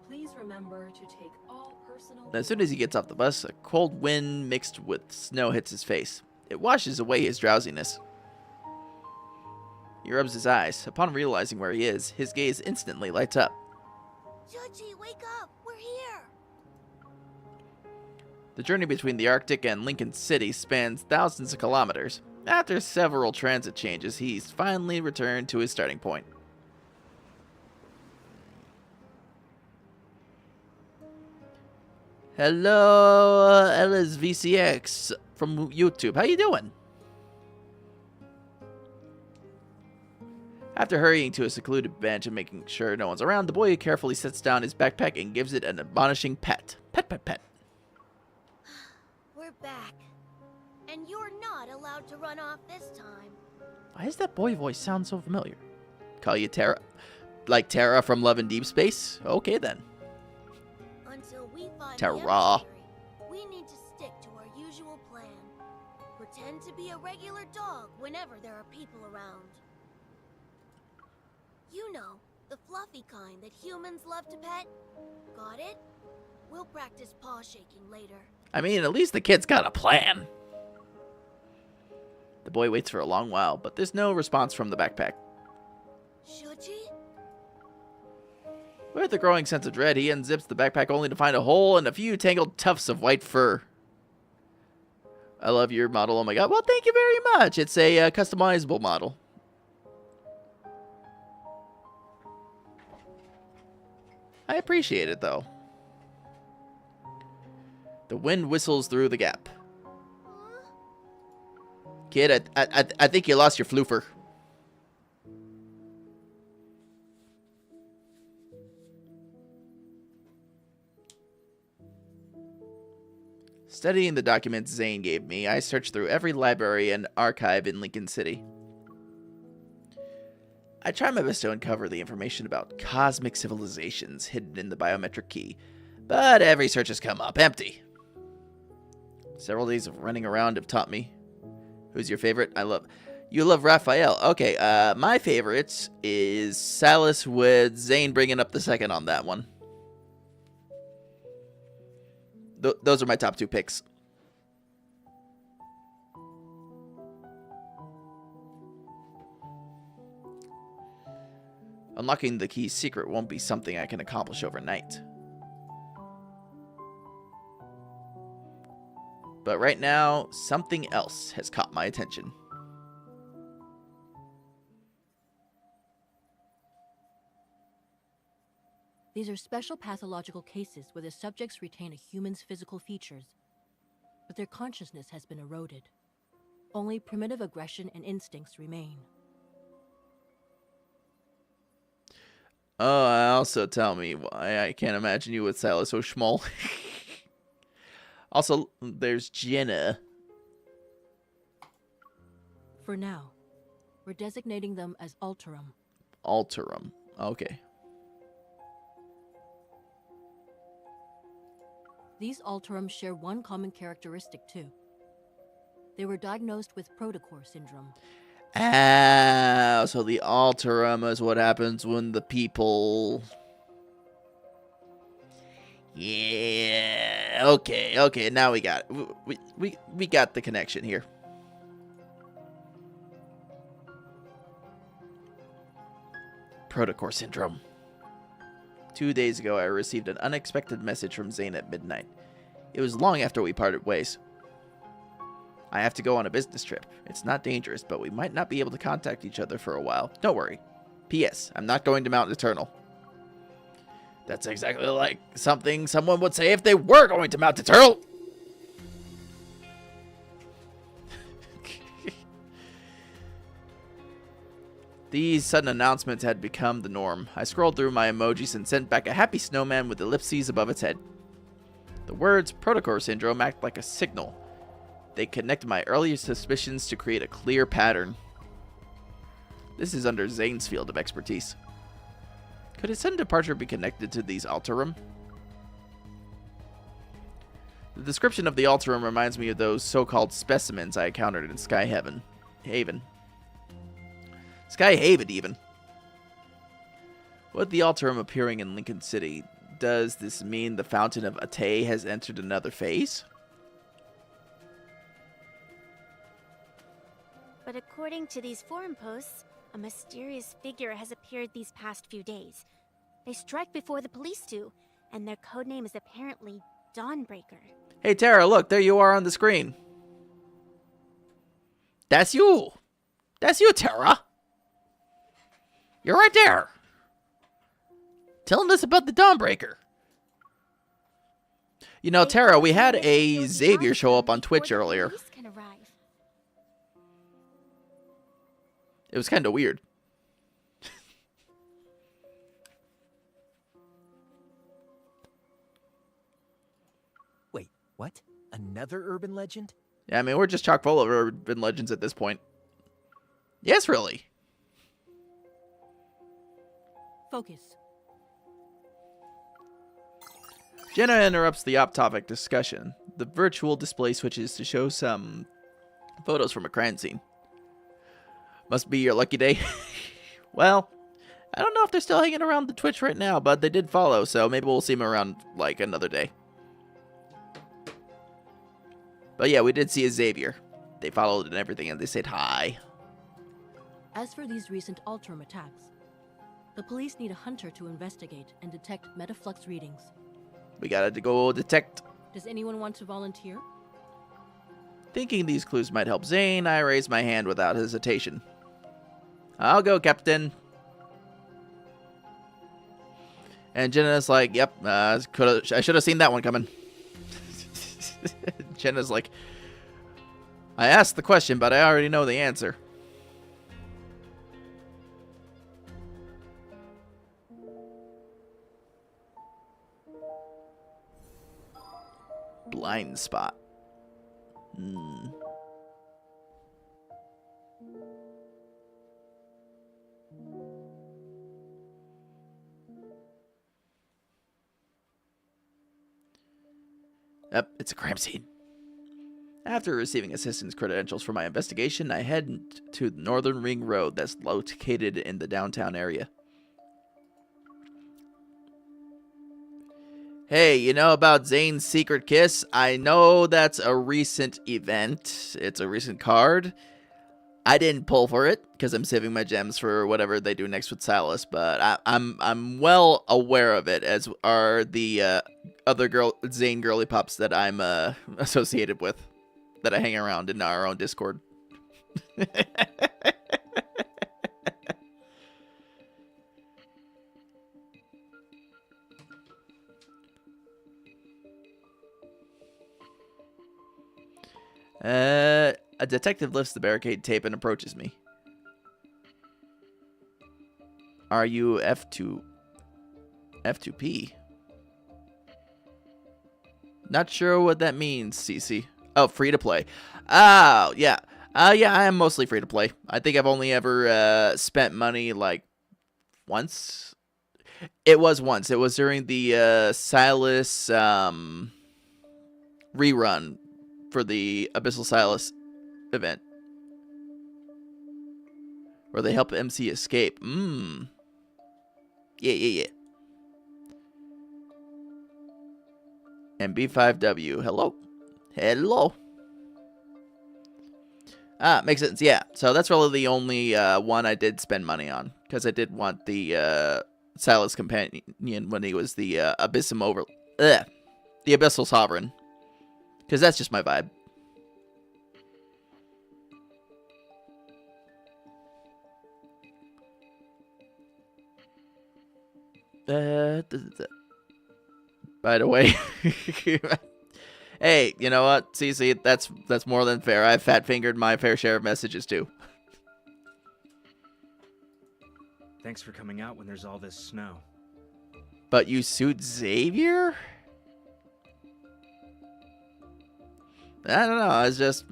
Please remember to take all personal... As soon as he gets off the bus, a cold wind mixed with snow hits his face. It washes away his drowsiness. He rubs his eyes. Upon realizing where he is, his gaze instantly lights up. Chuchi, wake up! We're here! The journey between the Arctic and Lincoln City spans thousands of kilometers. After several transit changes, he's finally returned to his starting point. Hello, Ella's VCX from YouTube. How you doing? After hurrying to a secluded bench and making sure no one's around, the boy carefully sets down his backpack and gives it an admonishing pet. Pet, pet, pet. We're back. And you're not allowed to run off this time. Why does that boy voice sound so familiar? Call you Tara? Like Tara from Love and Deep Space? Okay then. Until we find Tara. the emissary, we need to stick to our usual plan. Pretend to be a regular dog whenever there are people around. You know, the fluffy kind that humans love to pet. Got it? We'll practice paw shaking later. I mean, at least the kid's got a plan. The boy waits for a long while, but there's no response from the backpack. Should he? With a growing sense of dread, he unzips the backpack only to find a hole and a few tangled tufts of white fur. I love your model. Oh my god. Well, thank you very much. It's a customizable model. I appreciate it, though. The wind whistles through the gap. Kid, I think you lost your floofer. Studying the documents Zane gave me, I searched through every library and archive in Lincoln City. I tried my best to uncover the information about cosmic civilizations hidden in the biometric key, but every search has come up empty. Several days of running around have taught me. Who's your favorite? You love Raphael. Okay, my favorite is Salas with Zane bringing up the second on that one. Those are my top two picks. Unlocking the key's secret won't be something I can accomplish overnight. But right now, something else has caught my attention. These are special pathological cases where the subjects retain a human's physical features, but their consciousness has been eroded. Only primitive aggression and instincts remain. Oh, also tell me why I can't imagine you with Silas so small. Also, there's Jenna. For now, we're designating them as Alterum. Alterum. Okay. These Alterum share one common characteristic, too. They were diagnosed with protocore syndrome. Ah, so the Alterum is what happens when the people... Yeah, okay, now we got it. We got the connection here. Protocore syndrome. 2 days ago, I received an unexpected message from Zane at midnight. It was long after we parted ways. I have to go on a business trip. It's not dangerous, but we might not be able to contact each other for a while. Don't worry. P.S. I'm not going to Mount Eternal. That's exactly like something someone would say if they were going to Mount Eternal. These sudden announcements had become the norm. I scrolled through my emojis and sent back a happy snowman with ellipses above its head. The words protocore syndrome act like a signal. They connect my earlier suspicions to create a clear pattern. This is under Zane's field of expertise. Could his sudden departure be connected to these Alterum? The description of the Alterum reminds me of those so-called specimens I encountered in Skyhaven. Skyhaven, even. With the Alterum appearing in Lincoln City, does this mean the Fountain of Ate has entered another phase? But according to these forum posts, a mysterious figure has appeared these past few days. They strike before the police do, and their codename is apparently Dawnbreaker. Hey Tara, look, there you are on the screen. That's you. That's you, Tara. You're right there. Telling us about the Dawnbreaker. You know, Tara, we had a Xavier show up on Twitch earlier. It was kind of weird. Wait, what? Another urban legend? Yeah, I mean, we're just chock full of urban legends at this point. Yes, really. Focus. Jenna interrupts the off-topic discussion. The virtual display switches to show some photos from a crime scene. Must be your lucky day. Well, I don't know if they're still hanging around the Twitch right now, but they did follow, so maybe we'll see them around, like, another day. But yeah, we did see a Xavier. They followed and everything, and they said hi. As for these recent Alterum attacks, the police need a hunter to investigate and detect metaflux readings. We gotta go detect. Does anyone want to volunteer? Thinking these clues might help Zane, I raised my hand without hesitation. I'll go, Captain. And Jenna's like, yep, I should have seen that one coming. Jenna's like, I asked the question, but I already know the answer. Blind spot. Yep, it's a crime scene. After receiving assistance credentials for my investigation, I head to the Northern Ring Road that's located in the downtown area. Hey, you know about Zane's secret kiss? I know that's a recent event. It's a recent card. I didn't pull for it because I'm saving my gems for whatever they do next with Silas, but I'm well aware of it, as are the other Zane girly pops that I'm associated with, that I hang around in our own Discord. A detective lifts the barricade tape and approaches me. Are you F2P. Not sure what that means, Cece. Oh, free to play. Oh, yeah. Yeah, I am mostly free to play. I think I've only ever spent money like once. It was once. It was during the Silas rerun for the Abyssal Silas event, where they help MC escape. Yeah. MB5W. Hello. Makes sense. Yeah. So that's really the only one I did spend money on, because I did want the Silas companion when he was the the Abyssal Sovereign, because that's just my vibe. By the way, hey, you know what, Cece? That's more than fair. I've fat-fingered my fair share of messages too. Thanks for coming out when there's all this snow. But you suit Xavier? I don't know. It's just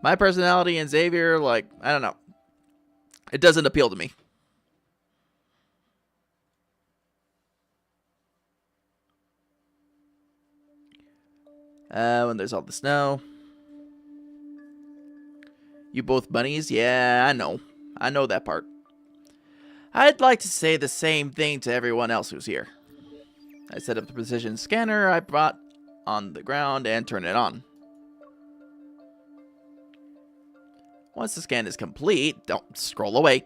my personality and Xavier, like, I don't know. It doesn't appeal to me. When there's all the snow. You both bunnies? Yeah, I know. I know that part. I'd like to say the same thing to everyone else who's here. I set up the precision scanner I brought on the ground and turn it on. Once the scan is complete, don't scroll away.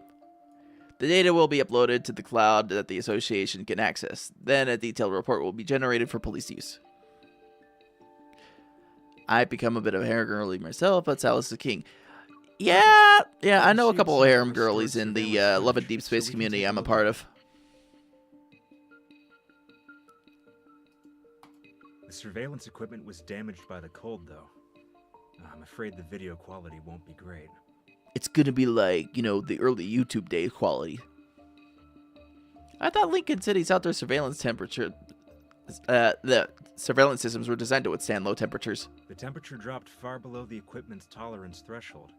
The data will be uploaded to the cloud that the association can access. Then a detailed report will be generated for police use. I've become a bit of a harem girly myself, but Silas is king. Yeah, I know a couple of harem girlies in the Love and Deep Space community I'm a part of. The surveillance equipment was damaged by the cold, though. I'm afraid the video quality won't be great. It's gonna be like, you know, the early YouTube day quality. I thought Lincoln City's outdoor surveillance temperature... the surveillance systems were designed to withstand low temperatures. The temperature dropped far below the equipment's tolerance threshold.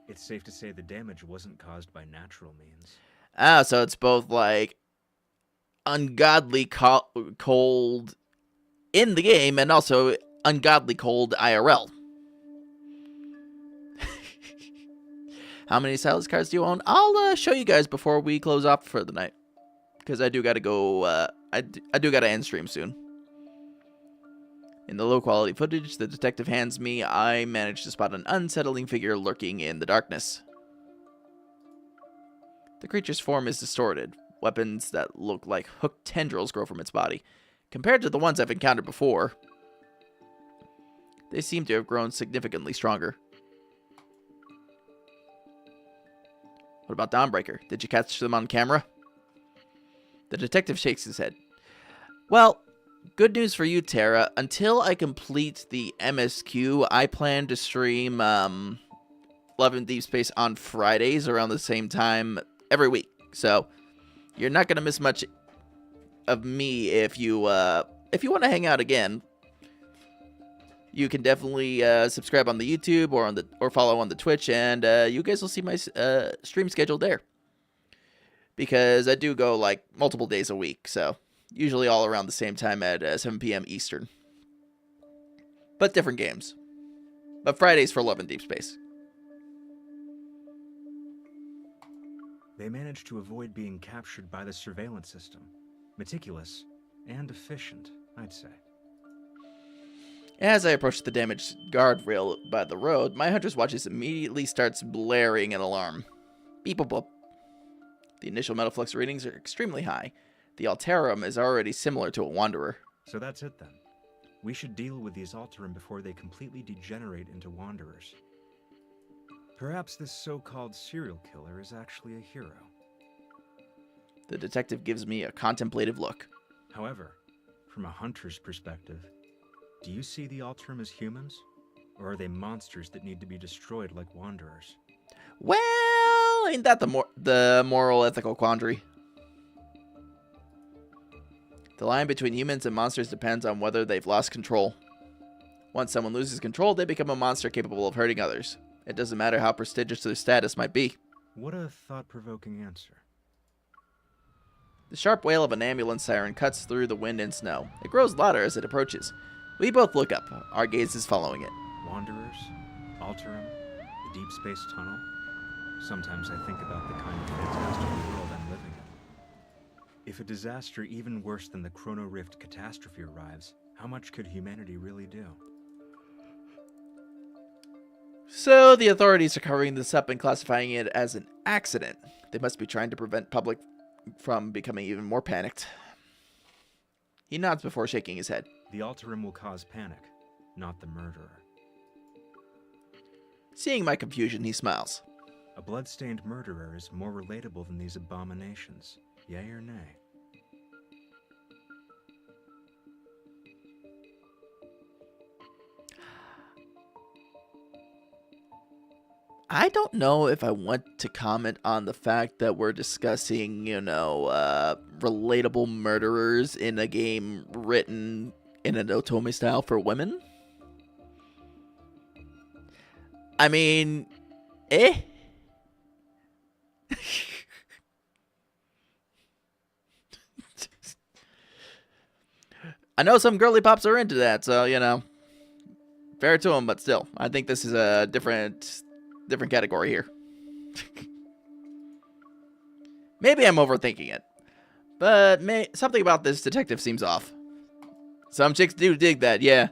It's safe to say the damage wasn't caused by natural means. Ah, so it's both, like, ungodly cold in the game and also ungodly cold IRL. How many Silas cards do you own? I'll show you guys before we close off for the night, because I do gotta go, I do gotta end stream soon. In the low-quality footage the detective hands me, I managed to spot an unsettling figure lurking in the darkness. The creature's form is distorted. Weapons that look like hooked tendrils grow from its body. Compared to the ones I've encountered before, they seem to have grown significantly stronger. What about Dawnbreaker? Did you catch them on camera? The detective shakes his head. Well, good news for you, Tara. Until I complete the MSQ, I plan to stream Love and Deep Space on Fridays around the same time every week. So you're not gonna miss much of me if you want to hang out again. You can definitely subscribe on the YouTube or follow on the Twitch, and you guys will see my stream schedule there. Because I do go like multiple days a week, so usually all around the same time at 7 p.m. Eastern. But different games. But Fridays for Love and Deep Space. They managed to avoid being captured by the surveillance system. Meticulous and efficient, I'd say. As I approach the damaged guardrail by the road, my hunter's watches immediately starts blaring an alarm. Beep boop boop. The initial metal flux readings are extremely high. The Alterum is already similar to a Wanderer. So that's it then. We should deal with these Alterum before they completely degenerate into Wanderers. Perhaps this so-called serial killer is actually a hero. The detective gives me a contemplative look. However, from a hunter's perspective, do you see the Alterum as humans? Or are they monsters that need to be destroyed like Wanderers? Well, ain't that the moral ethical quandary? The line between humans and monsters depends on whether they've lost control. Once someone loses control, they become a monster capable of hurting others. It doesn't matter how prestigious their status might be. What a thought-provoking answer. The sharp wail of an ambulance siren cuts through the wind and snow. It grows louder as it approaches. We both look up. Our gaze is following it. Wanderers? Alterum? The deep space tunnel? Sometimes I think about the kind of fantastical world I'm living in. If a disaster even worse than the Chrono Rift catastrophe arrives, how much could humanity really do? So the authorities are covering this up and classifying it as an accident. They must be trying to prevent public from becoming even more panicked. He nods before shaking his head. The Alterum will cause panic, not the murderer. Seeing my confusion, he smiles. A blood-stained murderer is more relatable than these abominations. Yay or nay? I don't know if I want to comment on the fact that we're discussing, relatable murderers in a game written in an otome style for women. I mean, I know some girly pops are into that, so, fair to them, but still, I think this is a different category here. Maybe I'm overthinking it, but something about this detective seems off. Some chicks do dig that, yeah.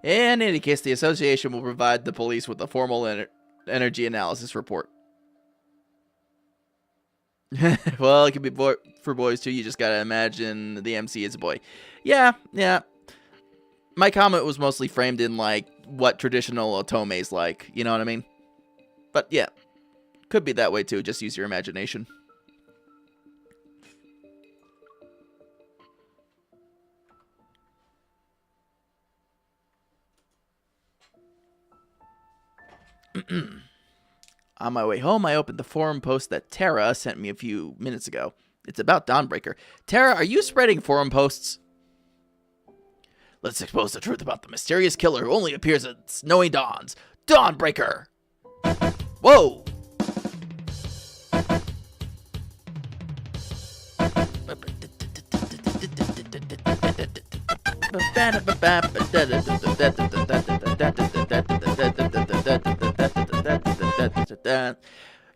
In any case, the association will provide the police with a formal energy analysis report. Well, it can be for boys too. You just gotta imagine the MC is a boy. Yeah. My comment was mostly framed in, what traditional otome is like. You know what I mean? But, yeah. Could be that way, too. Just use your imagination. On my way home, I opened the forum post that Tara sent me a few minutes ago. It's about Dawnbreaker. Tara, are you spreading forum posts? Let's expose the truth about the mysterious killer who only appears at snowy dawns. Dawnbreaker! Whoa!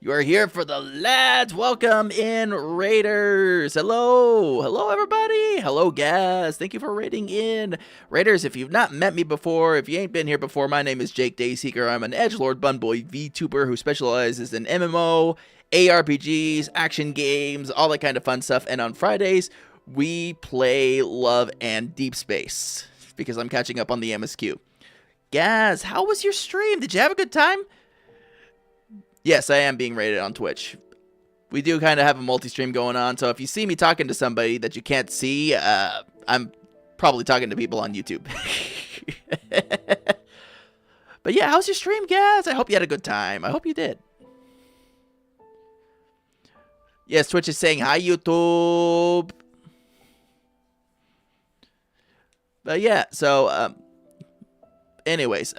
You are here for the lads. Welcome in, Raiders. Hello everybody. Hello, Gaz. Thank you for raiding in. Raiders, if you've not met me before, if you ain't been here before, my name is Jake Dayseeker. I'm an edgelord bunboy VTuber who specializes in MMO, ARPGs, action games, all that kind of fun stuff. And on Fridays, we play Love and Deep Space because I'm catching up on the MSQ. Gaz, how was your stream? Did you have a good time? Yes, I am being rated on Twitch. We do kind of have a multi-stream going on, so if you see me talking to somebody that you can't see, I'm probably talking to people on YouTube. But yeah, how's your stream, guys? I hope you had a good time. I hope you did. Yes, Twitch is saying, hi, YouTube. But yeah, so, anyways,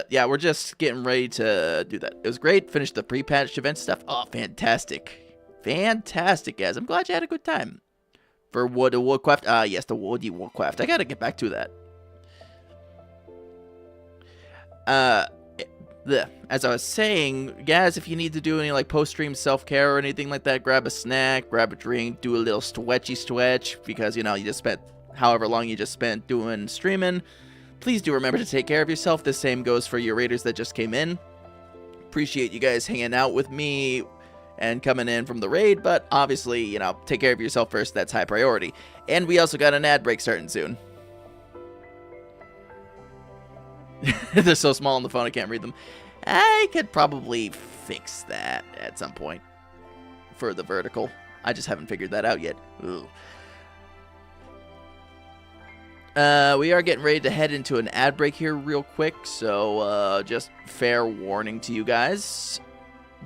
yeah, we're just getting ready to do that. It was great. Finished the pre-patch event stuff. Oh, fantastic. Fantastic, guys. I'm glad you had a good time. For Woody Warcraft. Yes, the Woody Warcraft. I gotta get back to that. As I was saying, guys, if you need to do any post-stream self-care or anything like that, grab a snack, grab a drink, do a little stretch because, you just spent however long you just spent doing streaming. Please do remember to take care of yourself. The same goes for your raiders that just came in. Appreciate you guys hanging out with me and coming in from the raid, but obviously, take care of yourself first. That's high priority. And we also got an ad break starting soon. They're so small on the phone I can't read them. I could probably fix that at some point for the vertical. I just haven't figured that out yet. Ooh. We are getting ready to head into an ad break here real quick, so just fair warning to you guys.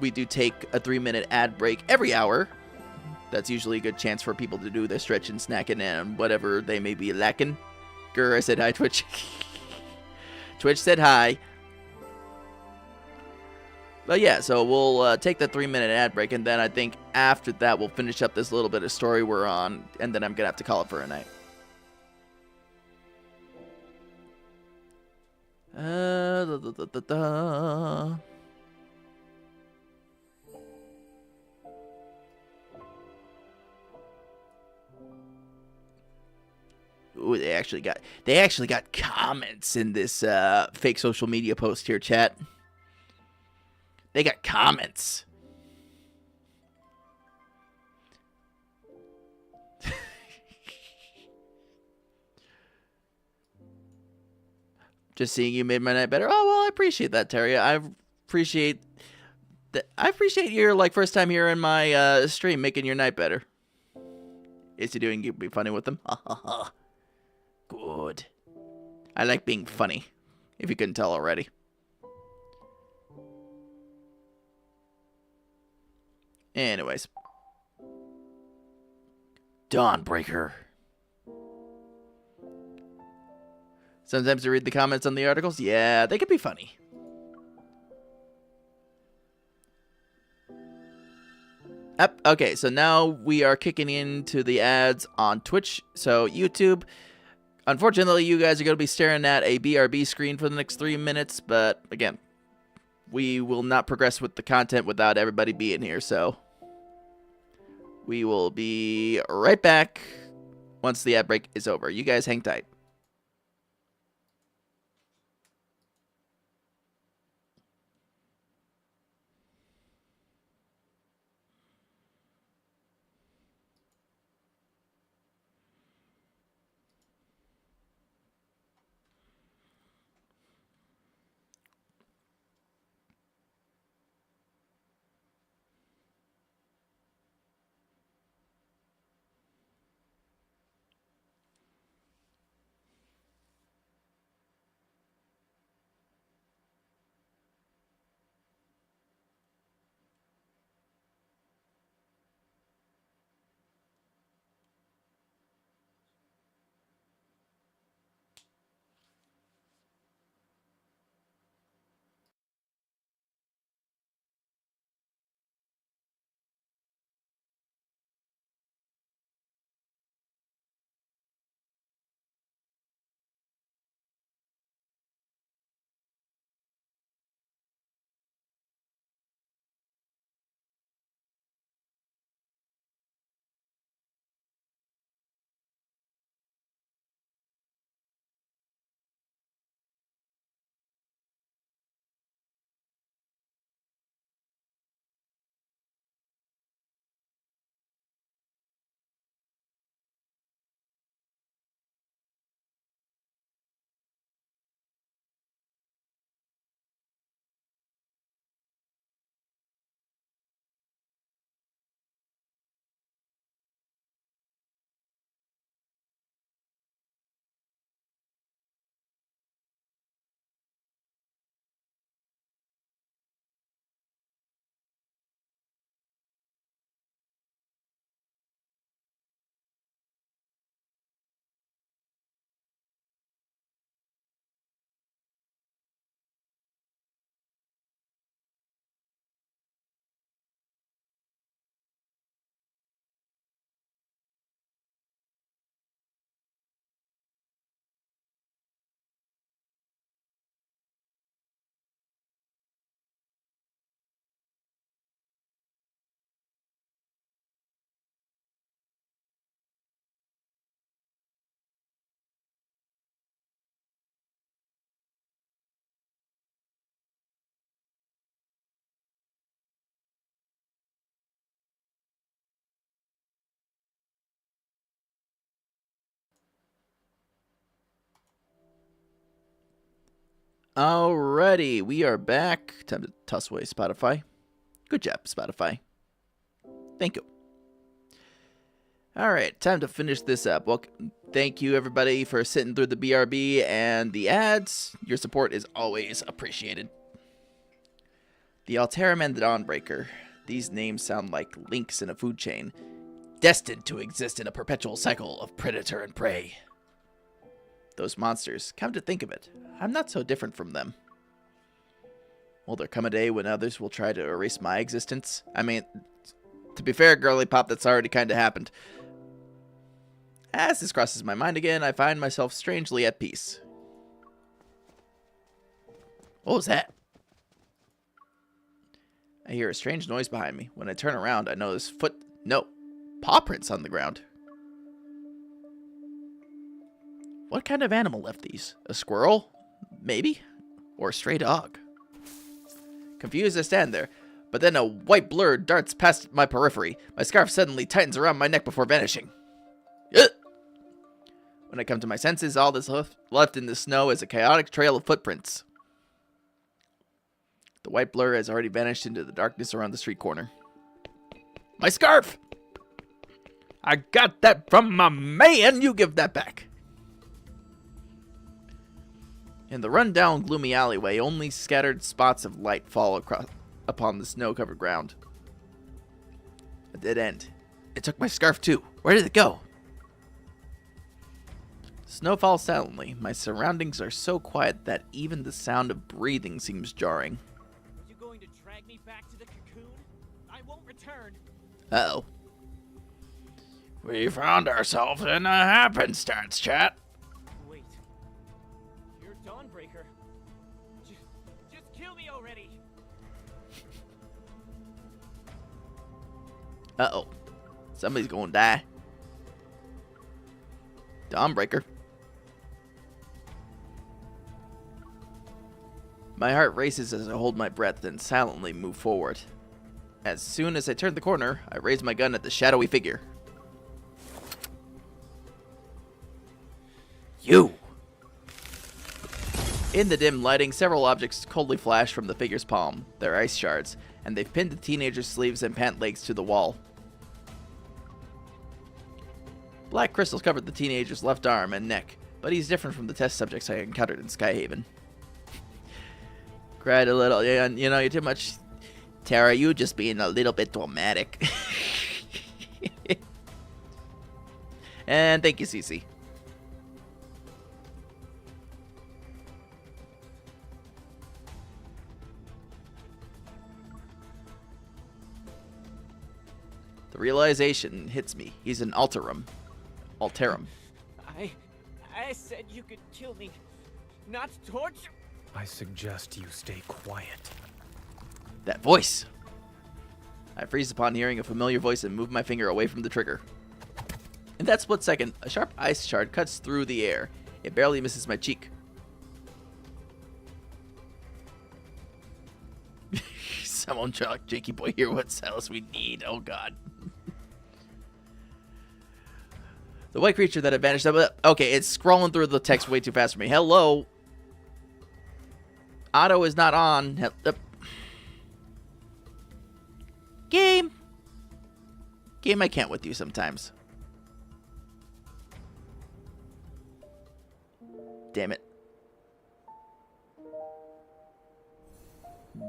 we do take a 3-minute ad break every hour. That's usually a good chance for people to do their stretch and snacking and whatever they may be lacking. Grr, I said hi, Twitch. Twitch said hi. But yeah, so we'll take the 3-minute ad break, and then I think after that we'll finish up this little bit of story we're on, and then I'm going to have to call it for a night. Ooh, they actually got comments in this fake social media post here, chat. They got comments. Just seeing you made my night better. Oh well, I appreciate that, Terry. I appreciate that. I appreciate your first time here in my stream, making your night better. Is he doing? You be funny with them? Ha ha ha. Good. I like being funny. If you couldn't tell already. Anyways. Dawnbreaker. Sometimes you read the comments on the articles. Yeah, they could be funny. Yep. Okay, so now we are kicking into the ads on Twitch. So YouTube, unfortunately, you guys are going to be staring at a BRB screen for the next 3 minutes. But again, we will not progress with the content without everybody being here. So we will be right back once the ad break is over. You guys hang tight. Alrighty, we are back. Time to toss away Spotify. Good job, Spotify. Thank you. Alright, time to finish this up. Well, thank you everybody for sitting through the BRB and the ads. Your support is always appreciated. The Alterum and the Dawnbreaker. These names sound like links in a food chain, destined to exist in a perpetual cycle of predator and prey. Those monsters, come to think of it, I'm not so different from them. Will there come a day when others will try to erase my existence? I mean, to be fair, girly pop, that's already kind of happened. As this crosses my mind again, I find myself strangely at peace. What was that? I hear a strange noise behind me. When I turn around, I notice paw prints on the ground. What kind of animal left these? A squirrel? Maybe? Or a stray dog? Confused, I stand there, but then a white blur darts past my periphery. My scarf suddenly tightens around my neck before vanishing. Ugh! When I come to my senses, all that's left in the snow is a chaotic trail of footprints. The white blur has already vanished into the darkness around the street corner. My scarf! I got that from my man! You give that back! In the run-down, gloomy alleyway, only scattered spots of light fall upon the snow-covered ground. A dead end. It took my scarf too. Where did it go? Snow falls silently. My surroundings are so quiet that even the sound of breathing seems jarring. Are you going to drag me back to the cocoon? I won't return. Uh-oh. We found ourselves in a happenstance, chat. Wait. You're Dawnbreaker. Just kill me already. Uh-oh. Somebody's gonna die. Dawnbreaker. My heart races as I hold my breath and silently move forward. As soon as I turn the corner, I raise my gun at the shadowy figure. You! In the dim lighting, several objects coldly flash from the figure's palm. They're ice shards, and they've pinned the teenager's sleeves and pant legs to the wall. Black crystals covered the teenager's left arm and neck, but he's different from the test subjects I encountered in Skyhaven. Cried a little. Yeah, you know, you're too much. Tara, you just being a little bit dramatic. And thank you, Cece. The realization hits me. He's an Alterum. I said you could kill me, not torture. I suggest you stay quiet. That voice! I freeze upon hearing a familiar voice and move my finger away from the trigger. In that split second, a sharp ice shard cuts through the air. It barely misses my cheek. Someone chuck Jakey boy here. What else we need? Oh god. The white creature that had vanished. Okay, it's scrolling through the text way too fast for me. Hello. Auto is not on. Game. Game, I can't with you sometimes. Damn it.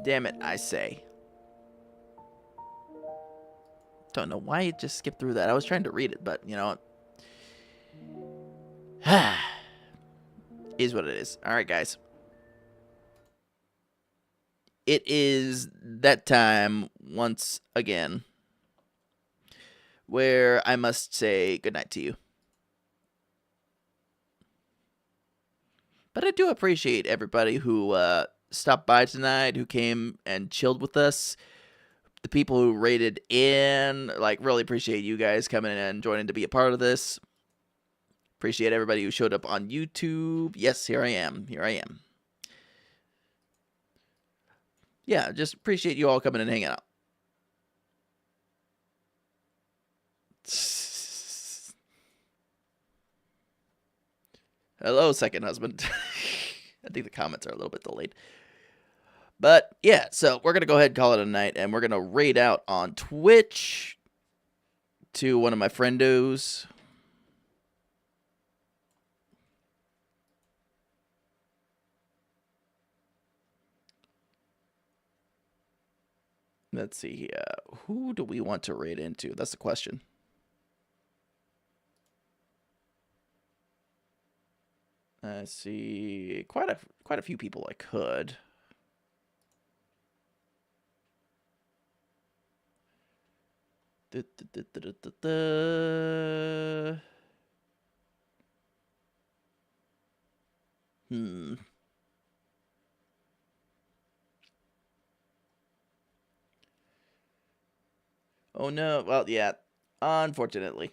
Damn it, I say. Don't know why it just skipped through that. I was trying to read it, but you know what? Is what it is. Alright, guys. It is that time once again where I must say goodnight to you. But I do appreciate everybody who stopped by tonight, who came and chilled with us. The people who rated in, like, really appreciate you guys coming and joining to be a part of this. Appreciate everybody who showed up on YouTube. Yes, here I am. Here I am. Yeah, just appreciate you all coming and hanging out. Hello, second husband. I think the comments are a little bit delayed. But, yeah, so we're going to go ahead and call it a night, and we're going to raid out on Twitch to one of my friendos. Let's see. Who do we want to raid into? That's the question. I see quite a few people I could. Hmm. Oh no. Well, yeah. Unfortunately.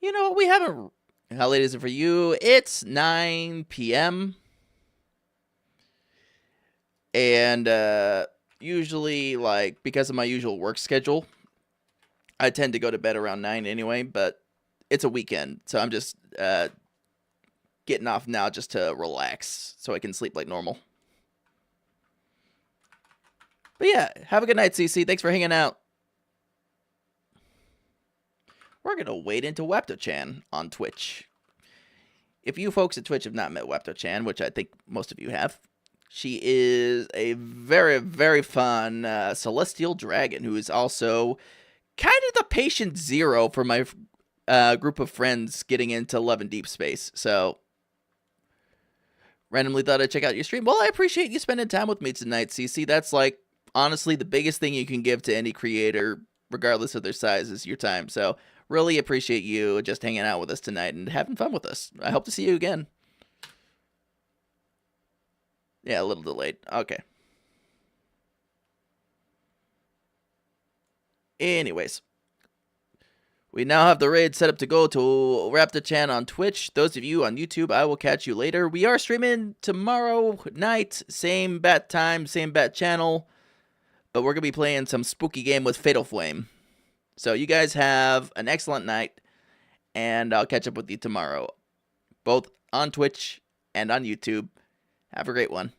You know, we haven't... How late is it for you? It's 9 p.m. And usually, like, because of my usual work schedule, I tend to go to bed around 9 anyway, but it's a weekend, so I'm just getting off now just to relax so I can sleep like normal. But yeah, have a good night, CC. Thanks for hanging out. We're going to wade into Wapto-chan on Twitch. If you folks at Twitch have not met Wapto-chan, which I think most of you have, she is a very, very fun celestial dragon who is also kind of the patient zero for my group of friends getting into Love and Deep Space. So, randomly thought I'd check out your stream. Well, I appreciate you spending time with me tonight, CC. That's like, honestly, the biggest thing you can give to any creator, regardless of their size, is your time. So, really appreciate you just hanging out with us tonight and having fun with us. I hope to see you again. Yeah, a little delayed. Okay. Anyways. We now have the raid set up to go to Raptor-chan on Twitch. Those of you on YouTube, I will catch you later. We are streaming tomorrow night. Same bat time, same bat channel. But we're going to be playing some spooky game with Fatal Flame. So you guys have an excellent night. And I'll catch up with you tomorrow. Both on Twitch and on YouTube. Have a great one.